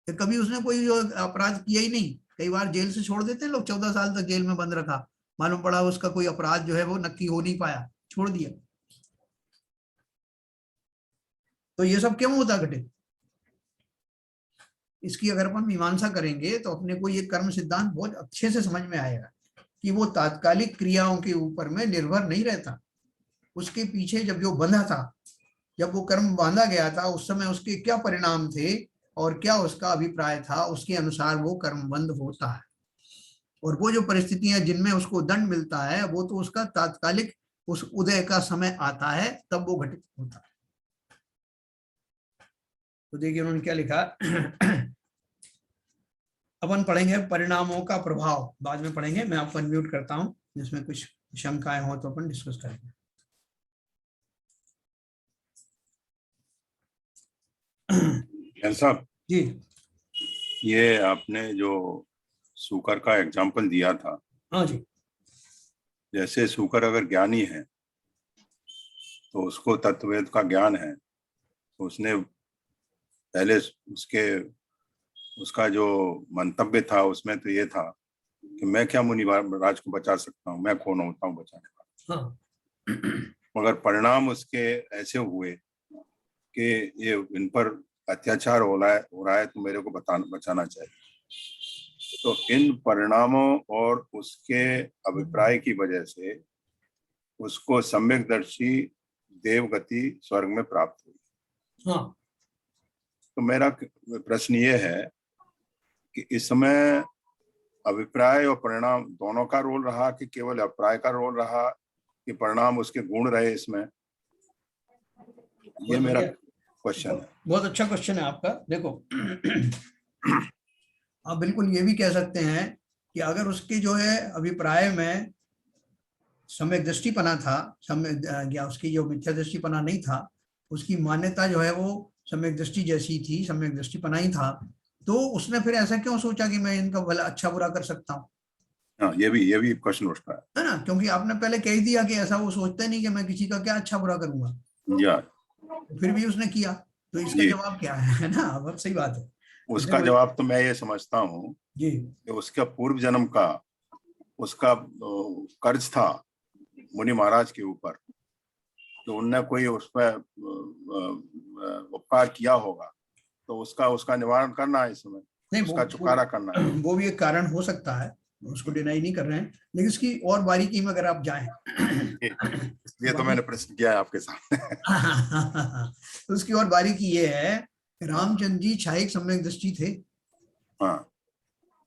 कभी उसने कोई जो अपराध किया ही नहीं। कई बार जेल से छोड़ देते हैं लोग, 14 साल तक जेल में बंद रखा, मालूम पड़ा उसका कोई अपराध जो है वो नक्की हो नहीं पाया, छोड़ दिया। तो ये सब क्यों होता घटे? इसकी अगर अपन मीमांसा करेंगे तो अपने को ये कर्म सिद्धांत बहुत अच्छे से समझ में आएगा कि वो तात्कालिक क्रियाओं के ऊपर में निर्भर नहीं रहता। उसके पीछे जब जो बंधा था, जब वो कर्म बांधा गया था, उस समय उसके क्या परिणाम थे और क्या उसका अभिप्राय था, उसके अनुसार वो कर्म बंद होता है। और वो जो परिस्थितियां जिनमें उसको दंड मिलता है, वो तो उसका तात्कालिक उस उदय का समय आता है, तब वो घटित होता है। तो देखिए उन्होंने क्या लिखा। अपन पढ़ेंगे परिणामों का प्रभाव, बाद में पढ़ेंगे। मैं आपको अनम्यूट करता हूं, जिसमें कुछ शंकाएं हो तो अपन डिस्कस करेंगे। साहब जी, ये आपने जो शुकर का एग्जाम्पल दिया था, हाँ जी, जैसे शुकर अगर ज्ञानी है तो उसको तत्ववेद का ज्ञान है, तो उसने पहले उसका जो मंतव्य था उसमें तो ये था कि मैं क्या मुनि राज को बचा सकता हूँ, मैं कौन होता हूँ बचाने वाला। हाँ, मगर परिणाम उसके ऐसे हुए कि ये इन पर अत्याचार हो रहा है तो मेरे को बचाना चाहिए। तो इन परिणामों और उसके अभिप्राय की वजह से उसको सम्यकदर्शी देवगति स्वर्ग में प्राप्त हुई। हाँ। तो मेरा प्रश्न ये है कि इस समय अभिप्राय और परिणाम दोनों का रोल रहा कि केवल अभिप्राय का रोल रहा कि परिणाम उसके गुण रहे इसमें? ये मेरा क्वेश्चन है। बहुत अच्छा क्वेश्चन है आपका। देखो आप बिल्कुल ये भी कह सकते हैं कि अगर उसके जो है अभिप्राय में सम्यक दृष्टिपना था, या उसकी जो मिथ्या दृष्टिपना नहीं था, उसकी मान्यता जो है वो सम्यक दृष्टि जैसी थी, सम्यक दृष्टिपना ही था, तो उसने फिर ऐसा क्यों सोचा कि मैं इनका भला अच्छा बुरा कर सकता हूँ? हाँ, ये भी क्वेश्चन उठता है ना, क्योंकि आपने पहले कह दिया कि ऐसा वो सोचते नहीं कि मैं किसी का क्या अच्छा बुरा करूंगा, या फिर भी उसने किया। तो इसका जी, जवाब क्या है ना, अब सही बात है। तो उसका देखो जवाब तो मैं ये समझता हूँ जी, कि उसका पूर्व जन्म का उसका कर्ज था मुनि महाराज के ऊपर, तो उनने कोई उस पर उपकार किया होगा, तो उसका निवारण करना है इस समय, नहीं उसका चुकारा करना है। वो भी एक कारण हो सकता है। उसको डिनाई नहीं कर रहे हैं, लेकिन इसकी और बारीकी में अगर आप जाएं ये तो मैंने प्रश्न किया है आपके सामने। तो उसकी और बारीकी ये है, रामचंद्र जी शाहीक सम्यक दृष्टि थे। हाँ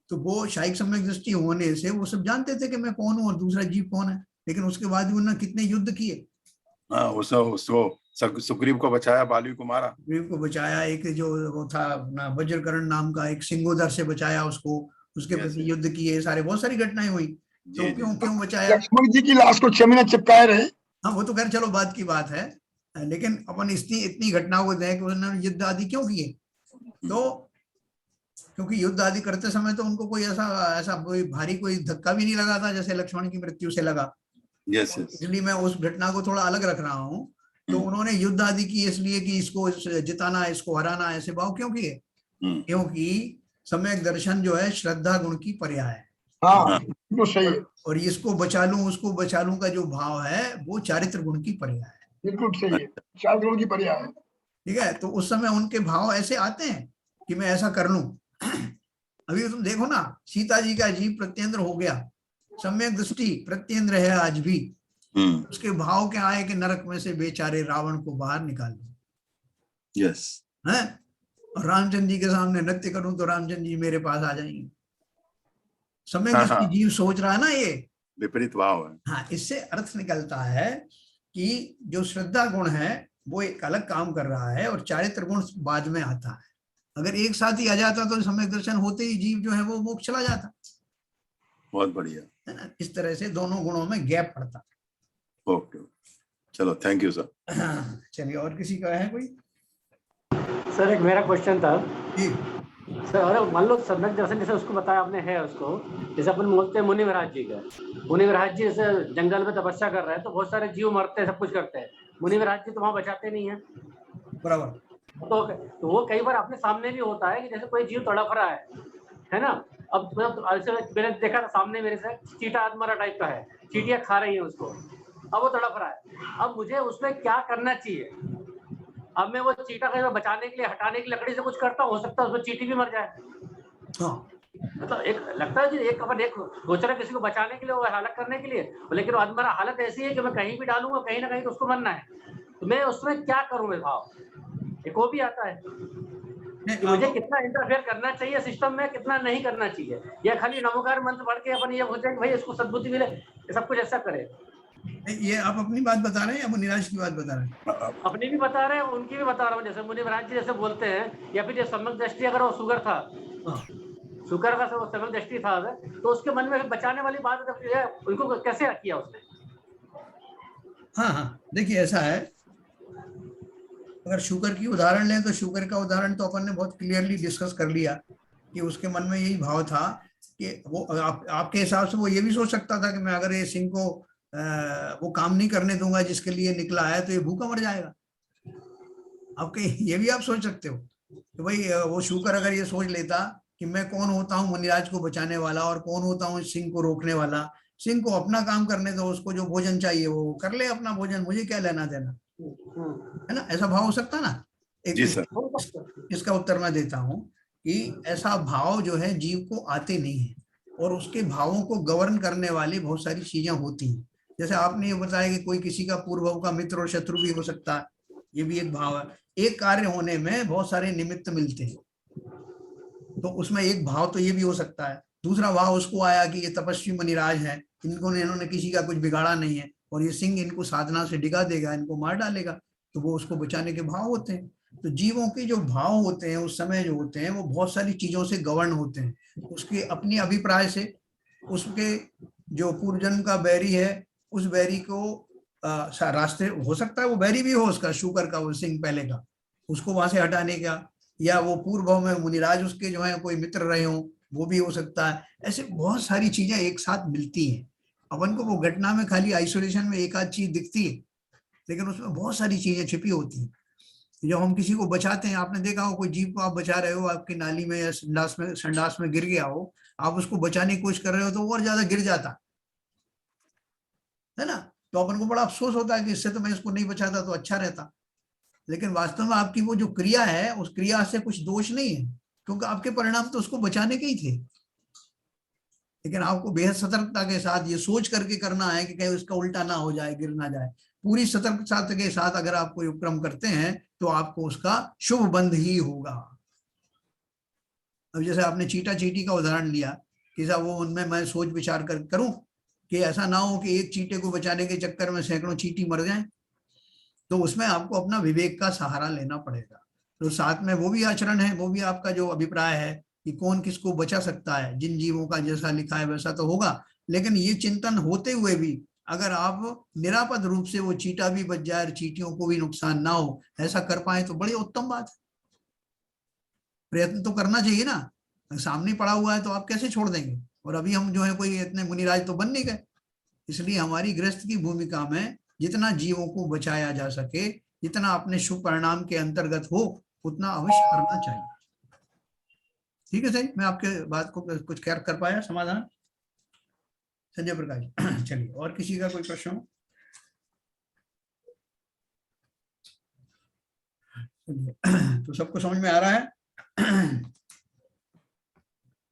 तो वो शाहीक सम्यक दृष्टि होने से वो सब जानते थे कि मैं कौन हूँ और दूसरा जीव कौन है, लेकिन उसके बाद भी उन्होंने कितने युद्ध किए। हाँ, उसको सुग्रीव को बचाया, बाली को मारा, सुग्रीव को बचाया, एक जो वो था अपना वज्रकर्ण नाम का, एक सिंगोदर से बचाया उसको, उसके प्रति युद्ध किए, सारे बहुत सारी घटनाएं हुई। तो क्यों क्यों बचाया? लक्ष्मण जी की लाश को 6 महीने चिपकाए रहे। हाँ वो तो खैर चलो बात की बात है, लेकिन अपन इतनी घटनाओं को देखें कि उन्होंने युद्ध आदि क्यों किए? तो क्योंकि युद्ध आदि करते समय तो उनको कोई ऐसा कोई भारी कोई धक्का भी नहीं लगा था जैसे लक्ष्मण की मृत्यु से लगा। इसलिए मैं उस घटना को थोड़ा अलग रख रहा हूँ। तो उन्होंने युद्ध आदि की इसलिए कि इसको जिताना, इसको हराना, ऐसे भाव क्यों किए? क्योंकि सम्यक दर्शन जो है श्रद्धा गुण की पर्याय है। हाँ तो सही है, और इसको बचा लूं उसको बचा लूं का जो भाव है वो चारित्र गुण की पर्याय है। बिल्कुल सही है, चारित्र गुण की पर्याय है। ठीक है, तो उस समय उनके भाव ऐसे आते हैं कि मैं ऐसा कर लूं। अभी तुम देखो ना, सीता जी का जीव प्रत्येंद्र हो गया, सम्यक दृष्टि प्रत्येंद्र है आज भी। उसके भाव क्या आए कि नरक में से बेचारे रावण को बाहर निकाल दो। यस है, और रामचंद्र जी के सामने नृत्य करूं तो रामचंद्र जी मेरे पास आ जाएंगे। सम्यक दृष्टि जीव सोच रहा है ना, ये विपरीत भाव है। हाँ, इससे अर्थ निकलता है कि जो श्रद्धा गुण है वो एक अलग काम कर रहा है और चारित्र गुण बाद में आता है। अगर एक साथ ही आ जाता तो सम्यक दर्शन होते ही जीव जो है वो मोक्ष चला जाता। बहुत बढ़िया है ना, इस तरह से दोनों गुणों में गैप पड़ता। ओके, चलो थैंक यू सर। चलिए, और किसी का है कोई? सर एक मेरा क्वेश्चन था जी सर, अरे मान लो सम्यक दर्शन जैसे उसको बताया आपने है, उसको जैसे अपन बोलते हैं मुनि महाराज जी का, मुनि महाराज जी जैसे जंगल में तपस्या कर रहे हैं तो बहुत सारे जीव मरते हैं, सब कुछ करते हैं, मुनि महाराज जी तो वहां बचाते नहीं है बराबर। तो वो कई बार अपने सामने भी होता है कि जैसे कोई जीव तड़प रहा है ना। अब मैंने देखा सामने मेरे से चीटा आत्मारा टाइप का है, चीटियां खा रही है उसको, अब वो तड़प रहा है, अब मुझे उसमें क्या करना चाहिए? अब मैं वो चीटा को बचाने के लिए, हटाने की लकड़ी से कुछ करता हो सकता है उसमें चीटी भी मर जाए। मतलब एक लगता है कि एक सोच रहा है किसी को बचाने के लिए, वो हालत करने के लिए, लेकिन मेरा हालत ऐसी है कि मैं कहीं भी डालूंगा कहीं ना कहीं तो उसको मरना है, तो मैं उसमें क्या करूं? मैं भाव एक वो भी आता है कि मुझे कितना इंटरफेयर करना चाहिए सिस्टम में, कितना नहीं करना चाहिए, या खाली नमोकार मंत्र पढ़ के अपन ये सोचे कि भाई इसको सद्बुद्धि मिले, सब कुछ ऐसा करे। ये आप अपनी बात बता रहे हैं या मुनिराज की बात बता रहे हैं? अपनी भी बता रहे हैं, उनकी भी बता रहा हूँ। जैसे मुनि महाराज जी जैसे बोलते हैं, या फिर जो सम्यक दृष्टि अगर वो शुगर था, शुगर का सम्यक दृष्टि था तो उसके मन में बचाने वाली बात उनको कैसे किया उसने? हाँ, देखिए ऐसा है, अगर शुगर की उदाहरण लें तो शुगर का उदाहरण तो अपन ने बहुत क्लियरली डिस्कस कर लिया कि उसके मन में यही भाव था कि वो आपके हिसाब से वो ये भी सोच सकता था कि मैं अगर ये सिंह को वो काम नहीं करने दूंगा जिसके लिए निकला है तो ये भूखा मर जाएगा। आपके ये भी आप सोच सकते हो कि भाई वो शुकर अगर ये सोच लेता कि मैं कौन होता हूँ मुनिराज को बचाने वाला और कौन होता हूँ सिंह को रोकने वाला, सिंह को अपना काम करने दो, उसको जो भोजन चाहिए वो कर ले अपना भोजन, मुझे क्या लेना देना, है ना, ऐसा भाव हो सकता ना? जी सर। इसका उत्तर मैं देता हूँ कि ऐसा भाव जो है जीव को आते नहीं है और उसके भावों को गवर्न करने वाली बहुत सारी चीजें होती हैं। जैसे आपने ये बताया कि कोई किसी का पूर्व का मित्र और शत्रु भी हो सकता है, ये भी एक भाव है। एक कार्य होने में बहुत सारे निमित्त मिलते हैं, तो उसमें एक भाव तो ये भी हो सकता है। दूसरा भाव उसको आया कि ये तपस्वी मुनिराज है, इन्होंने किसी का कुछ बिगाड़ा नहीं है और ये सिंह इनको साधना से डिगा देगा, इनको मार डालेगा, तो वो उसको बचाने के भाव होते हैं। तो जीवों के जो भाव होते हैं उस समय जो होते हैं वो बहुत सारी चीजों से गवर्न होते हैं, उसके अपनी अभिप्राय से, उसके जो पूर्व जन्म का बैरी है उस बैरी को रास्ते, हो सकता है वो बैरी भी हो उसका, शुकर का, वो सिंह पहले का, उसको वहां से हटाने का, या वो पूर्व में मुनिराज उसके जो है कोई मित्र रहे हो, वो भी हो सकता है। ऐसे बहुत सारी चीजें एक साथ मिलती हैं। अपन को वो घटना में खाली आइसोलेशन में एक आध चीज दिखती है, लेकिन उसमें बहुत सारी चीजें छिपी होती हैं। जब हम किसी को बचाते हैं, आपने देखा हो कोई जीव को आप बचा रहे हो, आपकी नाली में या संडास में गिर गया हो, आप उसको बचाने की कोशिश कर रहे हो तो और ज्यादा गिर जाता है ना, तो अपन को बड़ा अफसोस होता है कि इससे तो मैं इसको नहीं बचाता तो अच्छा रहता। लेकिन वास्तव में आपकी वो जो क्रिया है उस क्रिया से कुछ दोष नहीं है, क्योंकि आपके परिणाम तो उसको बचाने के ही थे। लेकिन आपको बेहद सतर्कता के साथ ये सोच करके करना है कि कहीं उसका उल्टा ना हो जाए, गिर ना जाए। पूरी सतर्कता के साथ अगर आप कोई उपक्रम करते हैं तो आपको उसका शुभ बंध ही होगा। अब जैसे आपने चीटा चीटी का उदाहरण लिया कि साहब वो उनमें मैं सोच विचार कर करूं कि ऐसा ना हो कि एक चीटे को बचाने के चक्कर में सैकड़ों चीटी मर जाएं, तो उसमें आपको अपना विवेक का सहारा लेना पड़ेगा। तो साथ में वो भी आचरण है, वो भी आपका जो अभिप्राय है कि कौन किसको बचा सकता है, जिन जीवों का जैसा लिखा है वैसा तो होगा, लेकिन ये चिंतन होते हुए भी अगर आप निरापद रूप से वो चीटा भी बच जाए और चीटियों को भी नुकसान ना हो, ऐसा कर पाए तो बड़ी उत्तम बात है। प्रयत्न तो करना चाहिए ना, सामने पड़ा हुआ है तो आप कैसे छोड़ देंगे। और अभी हम जो है कोई इतने मुनिराज तो बन नहीं गए, इसलिए हमारी गृहस्थ की भूमिका में जितना जीवों को बचाया जा सके, जितना अपने शुभ परिणाम के अंतर्गत हो, उतना अवश्य करना चाहिए। ठीक है सही, मैं आपके बात को कुछ कर पाया समाधान संजय प्रकाश। चलिए, और किसी का कोई प्रश्न हो? तो सबको समझ में आ रहा है?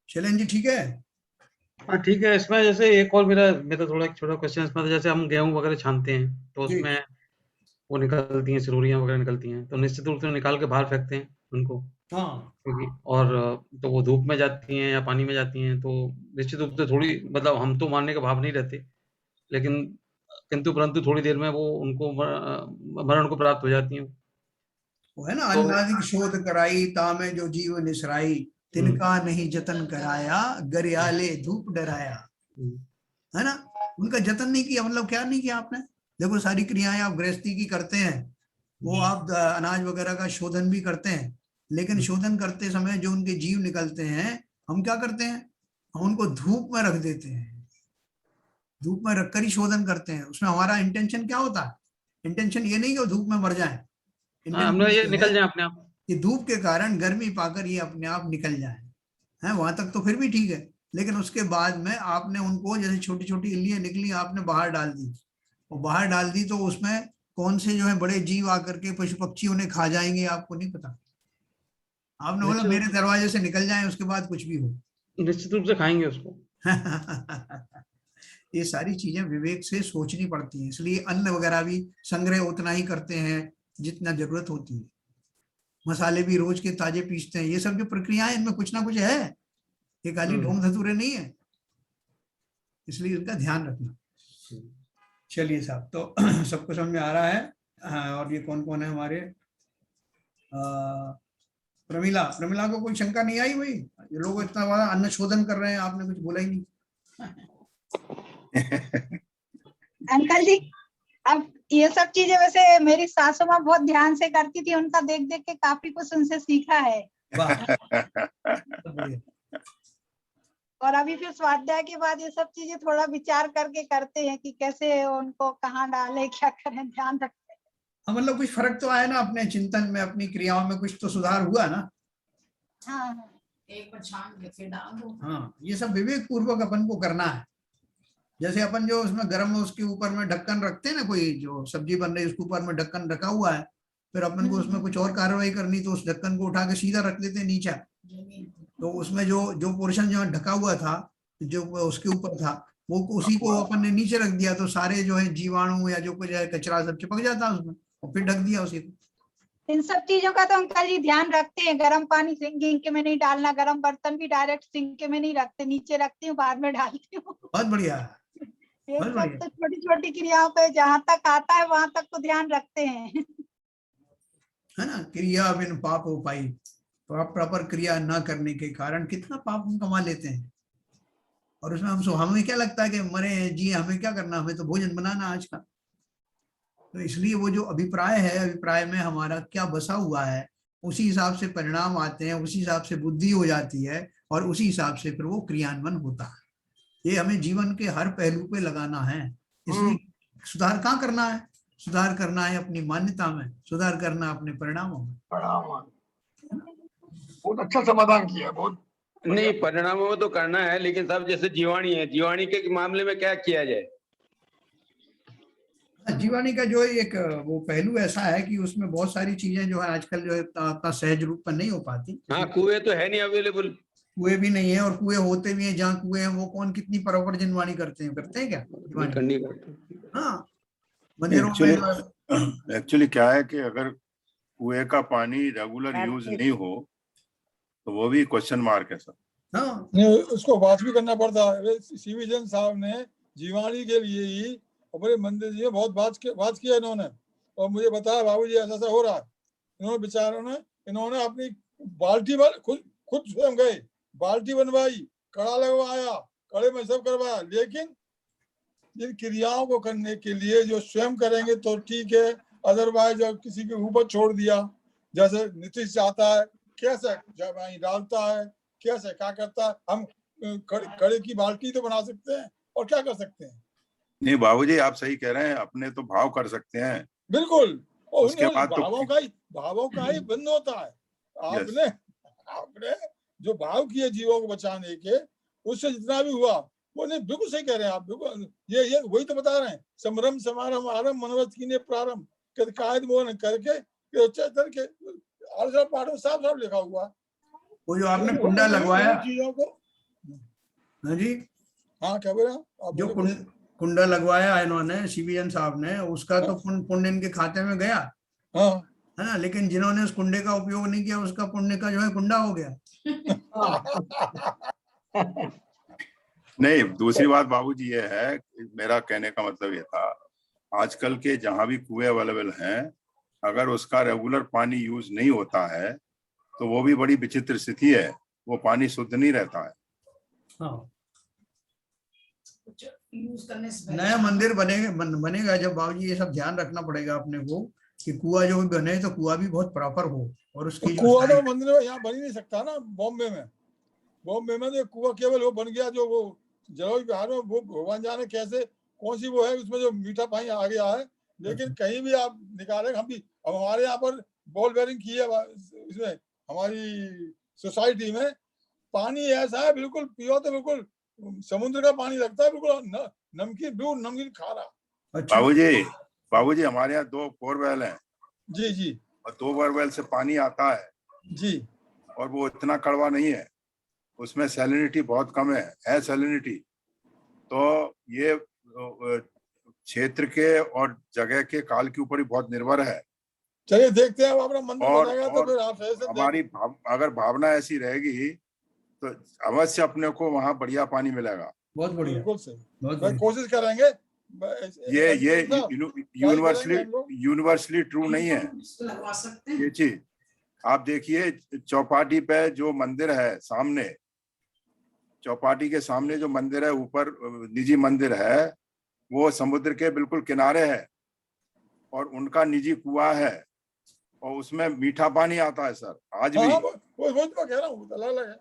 शैलेंद्र जी ठीक है? हाँ ठीक है। इसमें जैसे एक और मेरा थोड़ा एक छोटा क्वेश्चन इसमें, तो जैसे हम गेहूं वगैरह छानते हैं तो उसमें वो निकलती हैं, सिरोरियां वगैरह निकलती हैं, तो निश्चित रूप से निकाल के बाहर फेंकते हैं उनको, हाँ, क्योंकि और तो वो धूप में जाती हैं या पानी में जाती हैं, तो निश्चित रूप से थोड़ी मतलब हम तो मारने का भाव नहीं रहते, लेकिन किंतु परंतु थोड़ी देर में वो उनको मरण को प्राप्त हो जाती हैं। वो है ना, तो अन्नादिक शोध कराई तामे जो जीव निसराई, तिनका नहीं जतन कराया, गरियाले धूप डराया। है ना, उनका जतन नहीं किया, मतलब क्या नहीं किया आपने। देखो सारी क्रियाएं आप गृहस्थी की करते हैं, वो आप अनाज वगैरह का शोधन भी करते हैं, लेकिन शोधन करते समय जो उनके जीव निकलते हैं, हम क्या करते हैं, हम उनको धूप में रख देते हैं, धूप में रखकर ही शोधन करते हैं। उसमें हमारा इंटेंशन क्या होता है? इंटेंशन ये नहीं कि वो धूप में मर जाए, हमने ये इंटेंशन निकल जाए अपने आप, कि धूप के कारण गर्मी पाकर ये अपने आप निकल जाए। है वहां तक तो फिर भी ठीक है, लेकिन उसके बाद में आपने उनको जैसे छोटी छोटी इल्लियां निकली आपने बाहर डाल दी, और बाहर डाल दी तो उसमें कौन से जो है बड़े जीव आकर के पशु पक्षी उन्हें खा जाएंगे आपको नहीं पता। आपने बोला मेरे दरवाजे से निकल जाए, उसके बाद कुछ भी हो, निश्चित रूप से खाएंगे उसको। ये सारी चीजें विवेक से सोचनी पड़ती हैं, इसलिए अन्न वगैरह भी संग्रह उतना ही करते हैं जितना जरूरत होती है। मसाले भी रोज के ताजे पीसते हैं। ये सब जो प्रक्रियाएं, इनमें कुछ ना कुछ है, ये खाली ढोंग धतूरे नहीं है, इसलिए इनका ध्यान रखना। चलिए साहब, तो सबको समझ में आ रहा है? हाँ, और ये कौन कौन है हमारे? प्रमिला, प्रमिला को कोई शंका नहीं आई? भाई ये लोग इतना बड़ा अन्न शोधन कर रहे हैं, आपने कुछ बोला ही नहीं। अंकल जी, अब ये सब चीजें वैसे मेरी सासू माँ बहुत ध्यान से करती थी, उनका देख देख के काफी कुछ उनसे सीखा है। और अभी फिर स्वाध्याय के बाद ये सब चीजें थोड़ा विचार करके करते हैं कि कैसे उनको कहाँ डाले, क्या करें, ध्यान रखें। हाँ, मतलब कुछ फर्क तो आया ना अपने चिंतन में, अपनी क्रियाओं में कुछ तो सुधार हुआ ना। हाँ, एक बार छान के फिर डाल दो। हाँ, ये सब विवेक पूर्वक अपन को करना है। जैसे अपन जो उसमें गर्म उसके ऊपर में ढक्कन रखते हैं ना, कोई जो सब्जी बन रही है उसके ऊपर में ढक्कन रखा हुआ है, फिर अपन को उसमें कुछ और कार्रवाई करनी तो उस ढक्कन को उठा के सीधा रख देते हैं नीचे, तो उसमें जो पोर्शन जो ढका हुआ था, जो उसके ऊपर था, वो उसी को अपन ने नीचे रख दिया, तो सारे जो है जीवाणु या जो कुछ है कचरा सब चिपक जाता है उसमें, और फिर ढक दिया उसी को। इन सब चीजों का तो अंकल जी ध्यान रखते हैं। गर्म पानी सिंक में नहीं डालना, गर्म बर्तन भी डायरेक्ट सिंक में नहीं रखते, नीचे रखती हूँ, बाद में डालती हूँ। बहुत बढ़िया, ये सब तो छोटी छोटी क्रियाओं पे जहाँ तक आता है वहां तक तो ध्यान रखते हैं, है ना। क्रिया बिन पाप हो पाई, प्रॉपर क्रिया न करने के कारण कितना पाप हम कमा लेते हैं। और उसमें हमें क्या लगता है कि मरे जी हमें क्या करना, हमें तो भोजन बनाना आज का। तो इसलिए वो जो अभिप्राय है, अभिप्राय में हमारा क्या बसा हुआ है, उसी हिसाब से परिणाम आते हैं, उसी हिसाब से बुद्धि हो जाती है, और उसी हिसाब से फिर वो क्रियान्वयन होता है। ये हमें जीवन के हर पहलू पे लगाना है। इसलिए सुधार कहाँ करना है? सुधार करना है अपनी मान्यता में, सुधार करना अपने परिणामों में। बहुत अच्छा समाधान किया, बहुत नहीं, परिणामों में तो करना है, लेकिन सब जैसे जीवाणी है, जीवाणी के मामले में क्या किया जाए? जीवाणी का जो एक वो पहलू ऐसा है कि उसमें बहुत सारी चीजें जो है आजकल जो है इतना सहज रूप में नहीं हो पाती। हाँ, कुएं तो है नहीं अवेलेबल। कुएं भी नहीं है, और कुएं होते भी हैं जहाँ कुएं हैं वो कौन कितनी प्रॉपर जिनवानी करते हैं क्या जिनवानी? करनी पड़ती है। हाँ, मंदिरों में जो है एक्चुअली क्या है कि अगर कुएं का पानी रेगुलर यूज नहीं हो तो वो भी क्वेश्चन मार्क है सर। हाँ, नहीं, उसको बात भी करना पड़ता है। सीवी जैन साहब ने जीवाणी के लिए ही अपने मंदिर जी में बहुत बात किया इन्होंने, और मुझे बताया बाबूजी ऐसा ऐसा हो रहा है। इन्होंने बेचारों ने इन्होंने अपनी बाल्टी खुद स्वयं गए, बाल्टी बनवाई, कड़ा लगवाया, कड़े में सब करवाया, लेकिन जिन क्रियाओं को करने के लिए जो स्वयं करेंगे तो ठीक है, अदरवाइज जो किसी के ऊपर छोड़ दिया, जैसे नीतीश चाहता है कैसे जब डालता है, कैसे क्या करता है, हम कड़े की बाल्टी तो बना सकते हैं और क्या कर सकते हैं। नहीं बाबूजी आप सही कह रहे हैं, अपने तो भाव कर सकते हैं बिल्कुल, और उसके बाद तो भावों का ही बंद होता है। आपने जो भाव किए जीवों को बचाने के, उससे जितना भी हुआ वो नहीं, बिल्कुल सही कह रहे हैं आप, बिल्कुल ये वही तो बता रहे हैं। समरम समारम आरम मनवत कीने प्रारंभ कर कायद मोहन करके पाठ में साफ साफ लिखा हुआ। वो जो आपने कुंडा लगवाया चीजों को, हाँ जी, हाँ क्या बोला आप? जो कुंडा लगवाया इन्होंने सीबीएन साहब ने, उसका तो पुण्य इनके खाते में गया, हाँ है ना, लेकिन जिन्होंने उस कुंडे का उपयोग नहीं किया उसका पुण्य का जो है कुंडा हो गया। नहीं, दूसरी बात बाबूजी ये है, मेरा कहने का मतलब ये था, आजकल के जहां भी कुएं अवेलेबल हैं, अगर उसका रेगुलर पानी यूज नहीं होता है तो वो भी बड़ी विचित्र स्थिति है, वो पानी शुद्ध नहीं रहता है। हाँ, यूज करने से नया मंदिर बनेगा जब बाबूजी, ये सब ध्यान रखना पड़ेगा अपने को कि कुआ जो भी बने तो कुआ भी बहुत प्रॉपर हो, और उसकी कुआ तो मंदिर में यहाँ बन ही नहीं सकता ना। बॉम्बे में तो कुआ केवल वो बन गया जो वो जलोई बिहार में, वो भगवान जाने कैसे कौन सी वो है उसमें जो मीठा पानी आ गया है, लेकिन कहीं भी आप निकाले, हम भी हमारे यहाँ पर बॉल बेरिंग की है इसमें, हमारी सोसाइटी में पानी ऐसा है बिल्कुल पियो तो बिल्कुल समुद्र का पानी लगता है, बिल्कुल नमकीन खारा। अच्छा, बाबूजी हमारे यहाँ 2 बोरवेल हैं जी, और 2 बोरवेल से पानी आता है जी, और वो इतना कड़वा नहीं है, उसमें सैलिनिटी बहुत कम है सैलिनिटी। तो ये क्षेत्र के और जगह के काल के ऊपर ही बहुत निर्भर है। चलिए देखते हैं, अपना मंदिर बनेगा तो फिर आप हमारी अगर भावना ऐसी रहेगी तो अवश्य अपने को वहाँ बढ़िया पानी मिलेगा। बहुत बढ़िया, बिल्कुल सही, बहुत कोशिश करेंगे। ये यूनिवर्सली ट्रू नहीं है लगवा सकते हैं। ये चीज। आप देखिए चौपाटी पे जो मंदिर है सामने, चौपाटी के सामने जो मंदिर है, ऊपर निजी मंदिर है, वो समुद्र के बिल्कुल किनारे है और उनका निजी कुआं है और उसमें मीठा पानी आता है सर आज भी। वो तो कह रहा हूँ, अलग है।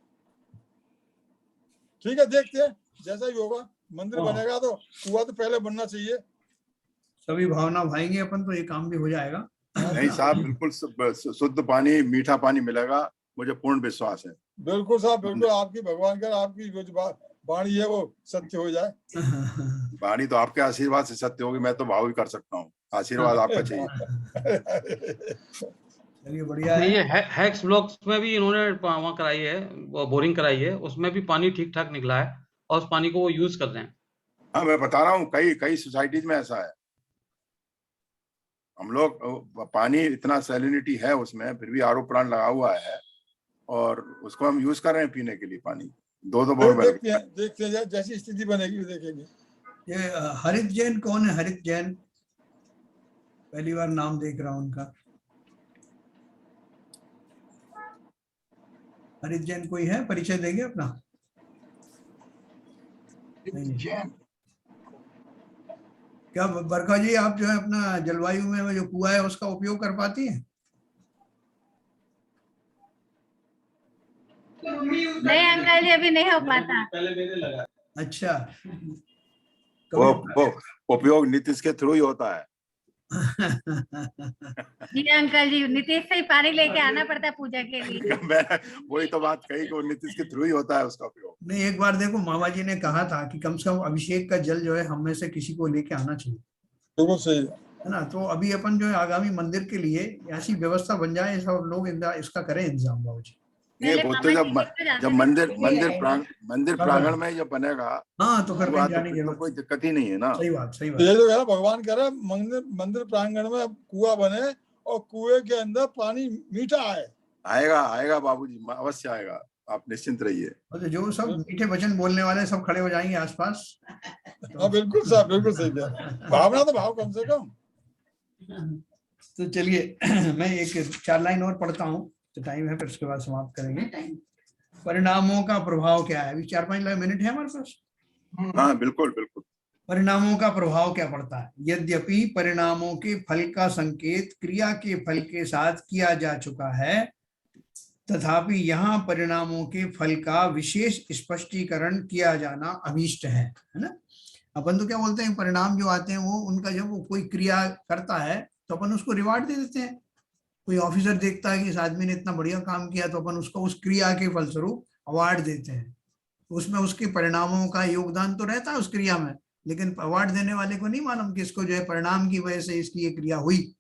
ठीक है, देखते हैं जैसा भी होगा। मंदिर बनेगा तो कुआं तो पहले बनना चाहिए। सभी भावना भाएंगे अपन तो ये काम भी हो जाएगा। नहीं साहब, बिल्कुल शुद्ध पानी, मीठा पानी मिलेगा, मुझे पूर्ण विश्वास है। बिल्कुल साहब, बिल्कुल। आपकी भगवान का आपकी जो वाणी है वो सत्य हो जाए। वाणी तो आपके आशीर्वाद से सत्य होगी, मैं तो भाव भी कर सकता हूँ, आशीर्वाद आपका चाहिए। चलिए बढ़िया है। ये हैक्स ब्लॉक्स में भी इन्होंने वहाँ कराई है, बोरिंग कराई है, उसमें भी पानी ठीक ठाक निकला है और उस पानी को वो यूज कर रहे हैं। हाँ, मैं बता रहा हूँ, कई सोसाइटीज में ऐसा है। हम लोग पानी इतना सैलिनिटी है उसमें, फिर भी आरओ प्लांट लगा हुआ है और उसको हम यूज कर रहे हैं पीने के लिए पानी। 2 बोरवेल। देखते हैं जैसी स्थिति बनेगी देखेंगे। ये हरित जैन कौन है? हरित जैन पहली बार नाम देख रहा हूँ उनका। हरित जैन कोई है, परिचय देंगे अपना? जैन क्या बरखा जी, आप जो है अपना जलवायु में जो कुआं है उसका उपयोग कर पाती हैं? नहीं अंकल जी, अभी नहीं हो पाता। पहले मेरे लगा। अच्छा, वो उपयोग नीतीश के थ्रू ही होता है। जी अंकल जी, नीतीश से ही पानी लेके आना पड़ता है पूजा के लिए। मैं वही तो बात कही कि वो नीतीश के थ्रू ही होता है उसका उपयोग। नहीं, एक बार देखो मामा जी ने कहा था कि कम से कम अभिषेक का जल जो है हम में से किसी को लेके आना चाहिए, बिल्कुल सही है ना। तो अभी अपन जो है आगामी मंदिर के लिए ऐसी व्यवस्था बन जाए, सब लोग इसका करें इंतजाम बाबू जी। ये पहले बोलते मामा जी लेके जब जाते थे। मंदिर प्रांगण में जब बनेगा हाँ तो फिर हुआ कहीं तो जाने की फिर तो जरूरत कोई नहीं। दिक्कत ही नहीं है ना। सही बात, सही तो बात। ये जो है ना, भगवान कह रहे हैं मंदिर प्रांगण में कुआं बने और कुएं के अंदर पानी मीठा आए। आएगा बाबूजी, अवश्य आएगा, आप निश्चिंत रहिए। तो जो सब मीठे वचन बोलने वाले सब खड़े हो जाएंगे आसपास। हाँ बिल्कुल साहब, बिल्कुल सही कह रहे हैं। भावना तो भाव कम से कम। तो चलिए मैं एक 4 लाइन और पढ़ता हूँ, तो टाइम है, फिर उसके बाद समाप्त करेंगे। परिणामों का प्रभाव क्या है? अभी 4-5 मिनट है हमारे पास। हाँ बिल्कुल बिल्कुल। परिणामों का प्रभाव क्या पड़ता है? यद्यपि परिणामों के फल का संकेत क्रिया के फल के साथ किया जा चुका है, तथापि यहाँ परिणामों के फल का विशेष स्पष्टीकरण किया जाना अभीष्ट है ना। अपन तो क्या बोलते हैं, परिणाम जो आते हैं वो उनका, जब वो कोई क्रिया करता है तो अपन उसको रिवार्ड दे देते हैं। कोई ऑफिसर देखता है कि इस आदमी ने इतना बढ़िया काम किया, तो अपन उसको उस क्रिया के फलस्वरूप अवार्ड देते हैं। उसमें उसके परिणामों का योगदान तो रहता है उस क्रिया में, लेकिन अवार्ड देने वाले को नहीं मालूम कि इसको जो है परिणाम की वजह से इसकी ये क्रिया हुई।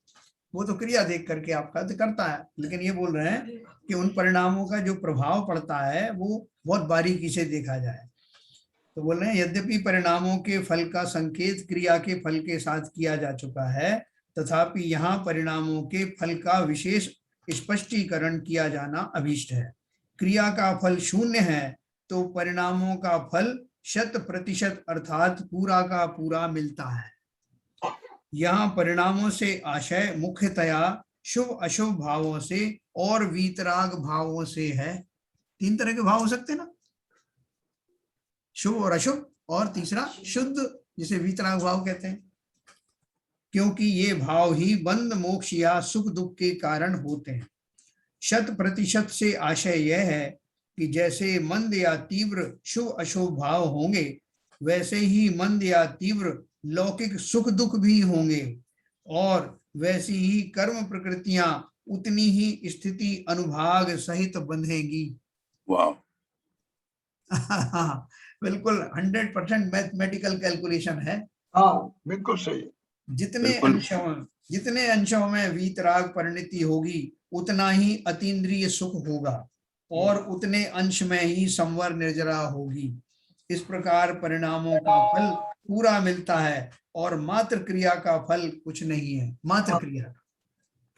वो तो क्रिया देख करके आपका तो करता है, लेकिन ये बोल रहे हैं कि उन परिणामों का जो प्रभाव पड़ता है वो बहुत बारीकी से देखा जाए। तो बोल रहे हैं यद्यपि परिणामों के फल का संकेत क्रिया के फल के साथ किया जा चुका है, तथापि यहाँ परिणामों के फल का विशेष स्पष्टीकरण किया जाना अभीष्ट है। क्रिया का फल 0 है तो परिणामों का फल 100% अर्थात पूरा का पूरा मिलता है। यहाँ परिणामों से आशय मुख्यतया शुभ अशुभ भावों से और वीतराग भावों से है। 3 तरह के भाव हो सकते हैं ना, शुभ और अशुभ, और तीसरा शुद्ध, जिसे वीतराग भाव कहते हैं, क्योंकि ये भाव ही बंध मोक्ष या सुख दुख के कारण होते हैं। 100% से आशय यह है कि जैसे मंद या तीव्र शुभ अशुभ भाव होंगे, वैसे ही मंद या तीव्र लौकिक सुख दुख भी होंगे, और वैसी ही कर्म प्रकृतियां उतनी ही स्थिति अनुभाग सहित बंधेगी। वाह बिल्कुल 100% मैथमेटिकल कैलकुलेशन है। हाँ बिल्कुल सही। जितने अंशों में वीतराग परिणति होगी, उतना ही अतीन्द्रिय सुख होगा, और उतने अंश में ही संवर निर्जरा होगी। इस प्रकार परिणामों का फल पूरा मिलता है और मात्र क्रिया का फल कुछ नहीं है। मात्र क्रिया का,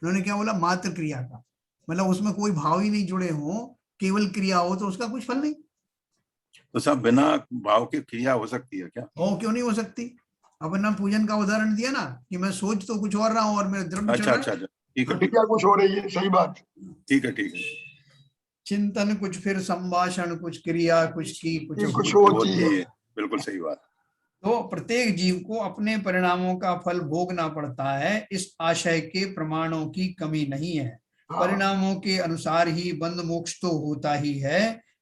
उन्होंने क्या बोला? मात्र क्रिया का मतलब उसमें कोई भाव ही नहीं जुड़े हो, केवल क्रिया हो तो उसका कुछ फल नहीं। तो सब बिना भाव की क्रिया हो सकती है क्या? क्यों नहीं हो सकती? अपन ने पूजन का उदाहरण दिया ना कि मैं सोच तो कुछ और रहा हूँ और मेरे द्रव्य अच्छा ठीक है, क्रिया कुछ हो रही है। सही बात, ठीक है। चिंतन कुछ, फिर संभाषण कुछ, क्रिया कुछ की कुछ होती है। बिल्कुल सही बात। तो प्रत्येक जीव को अपने परिणामों का फल भोगना पड़ता है, इस आशय के प्रमाणों की कमी नहीं है। परिणामों के अनुसार ही बंध मोक्ष तो होता ही है।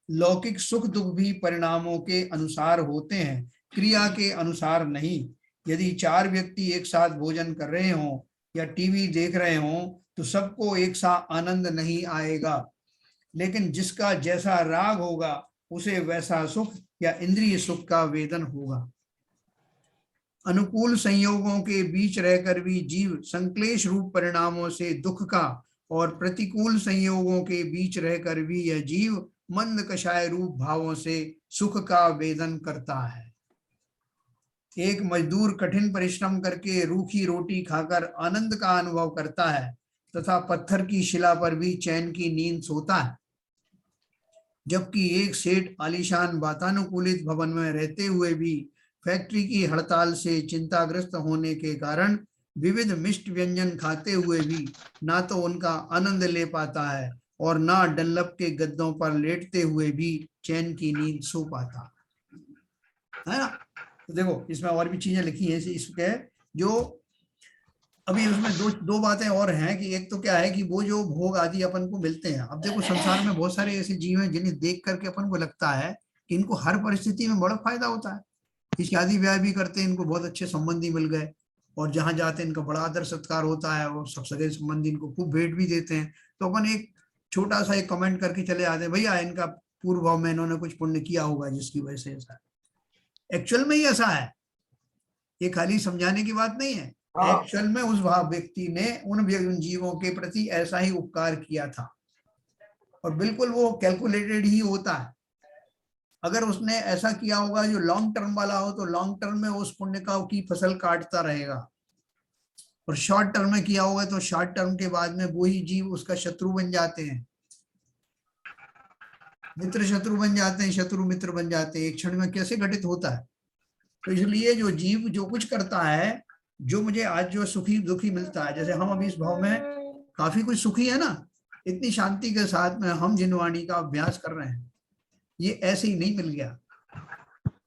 लौकिक सुख दुख भी परिणामों के अनुसार होते हैं, क्रिया के अनुसार नहीं। यदि 4 व्यक्ति एक साथ भोजन कर रहे हों या टीवी देख रहे हों तो सबको एक सा आनंद नहीं आएगा, लेकिन जिसका जैसा राग होगा उसे वैसा सुख या इंद्रिय सुख का वेदन होगा। अनुकूल संयोगों के बीच रहकर भी जीव संक्लेश रूप परिणामों से दुख का, और प्रतिकूल संयोगों के बीच रहकर भी यह जीव मंद कषाय रूप भावों से सुख का वेदन करता है। एक मजदूर कठिन परिश्रम करके रूखी रोटी खाकर आनंद का अनुभव करता है, तथा पत्थर की शिला पर भी चैन की नींद सोता है, जबकि एक सेठ आलीशान वातानुकूलित भवन में रहते हुए भी फैक्ट्री की हड़ताल से चिंताग्रस्त होने के कारण विविध मिष्ट व्यंजन खाते हुए भी ना तो उनका आनंद ले पाता है और ना डल्लप के गद्दों पर लेटते हुए भी चैन की नींद सो पाता है ना। तो देखो इसमें और भी चीजें लिखी हैं इसके, जो अभी उसमें दो बातें और हैं कि एक तो क्या है कि वो जो भोग आदि अपन को मिलते हैं। अब देखो संसार में बहुत सारे ऐसे जीव हैं जिन्हें देख करके अपन को लगता है कि इनको हर परिस्थिति में बड़ा फायदा होता है, ये शादी ब्याह भी करते हैं, इनको बहुत अच्छे संबंधी मिल गए और जहां जाते हैं इनका बड़ा आदर सत्कार होता है और सब सगे संबंधी इनको खूब भेंट भी देते हैं। तो अपन एक छोटा सा एक कमेंट करके चले आते हैं, भैया इनका पूर्व भाव में इन्होंने कुछ पुण्य किया होगा जिसकी वजह से ऐसा है। एक्चुअल में ही ऐसा है, ये खाली समझाने की बात नहीं है। एक्चुअल में उस व्यक्ति ने उन जीवों के प्रति ऐसा ही उपकार किया था और बिल्कुल वो कैलकुलेटेड ही होता है। अगर उसने ऐसा किया होगा जो लॉन्ग टर्म वाला हो, तो लॉन्ग टर्म में उस पुण्य का की फसल काटता रहेगा, और शॉर्ट टर्म में किया होगा तो शॉर्ट टर्म के बाद में वही जीव उसका शत्रु बन जाते हैं, मित्र शत्रु बन जाते हैं, शत्रु मित्र बन जाते हैं, एक क्षण में कैसे घटित होता है। तो इसलिए जो जीव जो कुछ करता है, जो मुझे आज जो सुखी दुखी मिलता है, जैसे हम अभी इस भाव में काफी कुछ सुखी है ना, इतनी शांति के साथ में हम जिन वाणी का अभ्यास कर रहे हैं, ये ऐसे ही नहीं मिल गया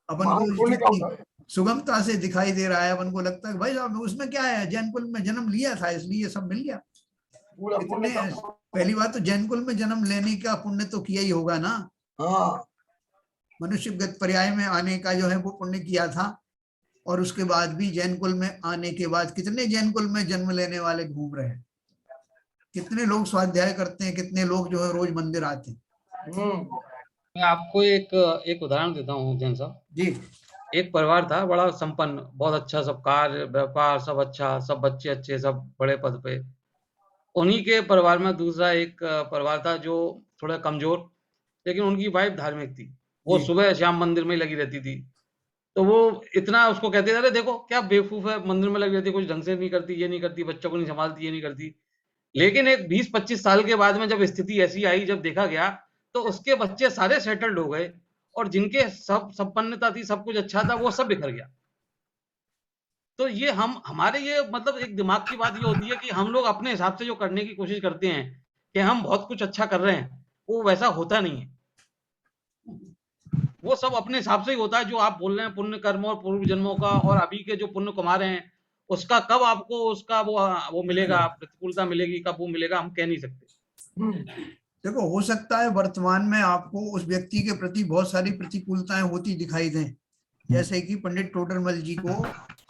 अपन महान पुण्य का होता को, है। सुगमता से दिखाई दे रहा है अपन को, लगता है भाई साहब उसमें क्या है, जैन कुल में जन्म लिया था इसलिए सब मिल गया। पूरा पुण्य इतने का। पहली बात तो जैन कुल में जन्म लेने का पुण्य तो किया ही होगा ना, हाँ, मनुष्य गत पर्याय में आने का जो है वो पुण्य किया था, और उसके बाद भी जैन कुल में आने के बाद कितने जैन कुल में जन्म लेने वाले घूम रहे हैं, कितने लोग स्वाध्याय करते हैं, कितने लोग जो है रोज मंदिर आते हैं। मैं आपको एक उदाहरण देता हूँ जैन साहब जी। एक परिवार था बड़ा संपन्न, बहुत अच्छा, सब कार्य व्यापार सब अच्छा, सब बच्चे अच्छे, सब बड़े पद पे। उन्हीं के परिवार में दूसरा एक परिवार था जो थोड़ा कमजोर, लेकिन उनकी वाइफ धार्मिक थी। वो जी। सुबह शाम मंदिर में ही लगी रहती थी। तो वो इतना उसको कहते थे, अरे देखो क्या बेवकूफ है, मंदिर में लगी रहती है, कुछ ढंग से नहीं करती, ये नहीं करती, बच्चों को नहीं संभालती, ये नहीं करती। लेकिन एक 20-25 साल के बाद में जब स्थिति ऐसी आई, जब देखा गया, तो उसके बच्चे सारे सेटल्ड हो गए, और जिनके सब संपन्नता थी, सब कुछ अच्छा था, वो सब बिखर गया। तो ये हमारे ये मतलब एक दिमाग की बात ये होती है कि हम लोग अपने हिसाब से जो करने की कोशिश करते हैं कि हम बहुत कुछ अच्छा कर रहे हैं, वो वैसा होता नहीं है। वो सब अपने हिसाब से ही होता है। जो आप बोल रहे हैं पुण्य कर्म और पूर्व जन्मों का, और अभी के जो पुण्य कमा रहे हैं, उसका कब आपको उसका वो मिलेगा, प्रतिकूलता मिलेगी, कब वो मिलेगा, हम कह नहीं सकते। देखो, हो सकता है वर्तमान में आपको उस व्यक्ति के प्रति बहुत सारी प्रतिकूलताएं होती दिखाई दें, जैसे कि पंडित टोडरमल जी को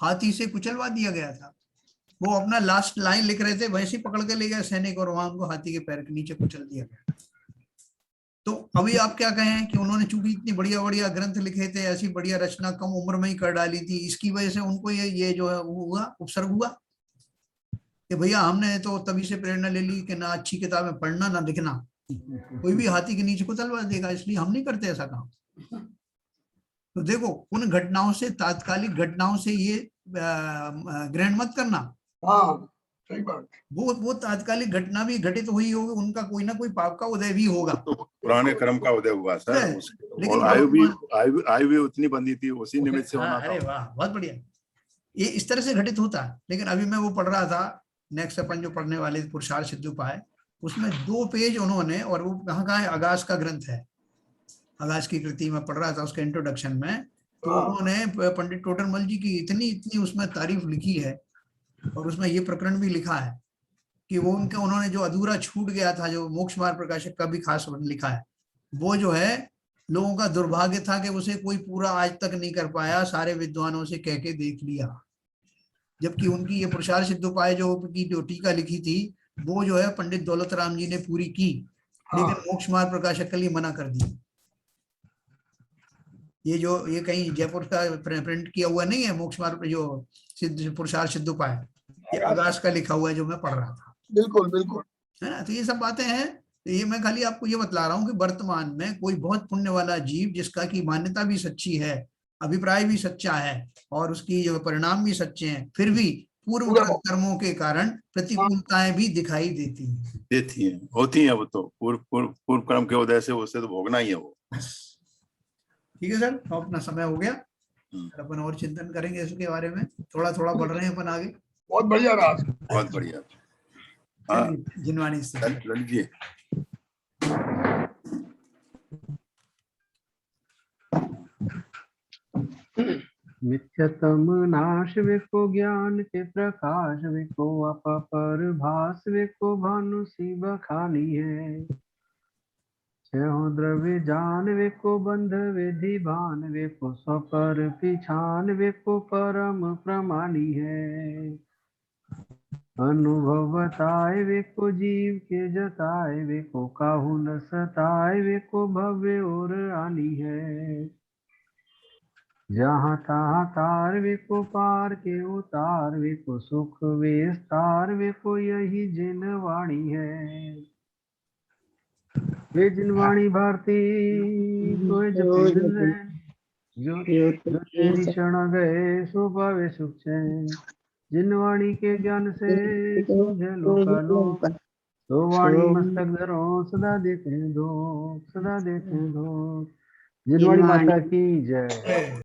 हाथी से कुचलवा दिया गया था। वो अपना लास्ट लाइन लिख रहे थे, वैसे ही पकड़ के ले गया सैनिक, और वहां उनको हाथी के पैर के नीचे कुचल दिया गया। तो अभी आप क्या कहें कि उन्होंने चूंकि इतनी बढ़िया बढ़िया ग्रंथ लिखे थे, ऐसी बढ़िया रचना कम उम्र में ही कर डाली थी, इसकी वजह से उनको ये जो है हुआ, उपसर्ग हुआ कि भैया हमने तो तभी से प्रेरणा ले ली कि ना अच्छी किताबें पढ़ना ना लिखना, कोई भी हाथी के नीचे कुचलवा देगा, इसलिए हम नहीं करते ऐसा काम। तो देखो, उन घटनाओं से, तात्कालिक घटनाओं से ये ग्रहण मत करना। हाँ, सही बात। वो तात्कालिक घटना भी घटित हुई होगी, उनका कोई ना कोई पाप का उदय भी होगा। तो पुराने कर्म का उदय हुआ सर, लेकिन और आयु भी उतनी बंधी थी, उसी निमित्त से होना था। अरे वाह, बहुत बढ़िया, ये इस तरह से घटित होता है। लेकिन अभी मैं वो पढ़ रहा था, नेक्स्ट अपन जो पढ़ने वाले पुरुषार्थ सिद्धोपाय, उसमें 2 पेज उन्होंने, और वो कहाँ का है, आगास का ग्रंथ है, आगास की कृति में पढ़ रहा था, उसके इंट्रोडक्शन में, तो उन्होंने पंडित टोडरमल जी की इतनी उसमें तारीफ लिखी है, और उसमें ये प्रकरण भी लिखा है कि वो उन्होंने जो अधूरा छूट गया था, जो मोक्ष मार्ग प्रकाशक का भी खास लिखा है, वो जो है लोगों का दुर्भाग्य था कि उसे कोई पूरा आज तक नहीं कर पाया, सारे विद्वानों से कह के देख लिया, जबकि उनकी ये पुरुषार्थ सिद्धोपाय जो टीका लिखी थी, वो जो है पंडित दौलत राम जी ने पूरी की, लेकिन मोक्ष मार्ग प्रकाशक के लिए मना कर दी। ये कहीं जयपुर का प्रिंट किया हुआ नहीं है, मोक्ष मार्ग जो सिद्ध पुरुषार्थ सिद्धोपाय, ये आगास का लिखा हुआ है जो मैं पढ़ रहा था। बिल्कुल बिल्कुल, है ना। तो ये सब बातें हैं। तो ये मैं खाली आपको ये बतला रहा हूँ कि वर्तमान में कोई बहुत पुण्य वाला जीव, जिसका की मान्यता भी सच्ची है, अभिप्राय भी सच्चा है, और उसकी जो परिणाम भी सच्चे हैं, फिर भी पूर्व कर्मों के कारण प्रतिकूलताएं भी दिखाई देती हैं, होती हैं। वो तो पूर्व कर्म के उदय से उसे तो भोगना ही है वो। ठीक है सर, तो अपना समय हो गया, अपन और चिंतन करेंगे इसके बारे में, थोड़ा थोड़ा बढ़ रहे हैं अपन आगे। बहुत बढ़िया रहा, बहुत बढ़िया। जिनवाणी से ललित जी, मिथ्यतम नाश विको ज्ञान के प्रकाश विको अपर भास विको भानु सी बखानी है। छहो द्रव्य जान विको बंध विधि भान विको स्वपर पिछान विको परम प्रमाणी है। अनुभव बताए विको जीव के जताए विको काहू न सताए विको भव्य और आनी है। जहाँ तहाँ तार विको पार के उतार विको सुख विस्तार विको यही जिन वाणी है। वे जिनवाणी भारती कोई जपे दिन रैन, जो तेरी शरण गए सो पावे सुख चैन। जिनवाणी के ज्ञान से सूझे लोकालोक, तो वाणी मस्तक धरो सदा देते दो, सदा देते दो। जिनवाणी माता की जय।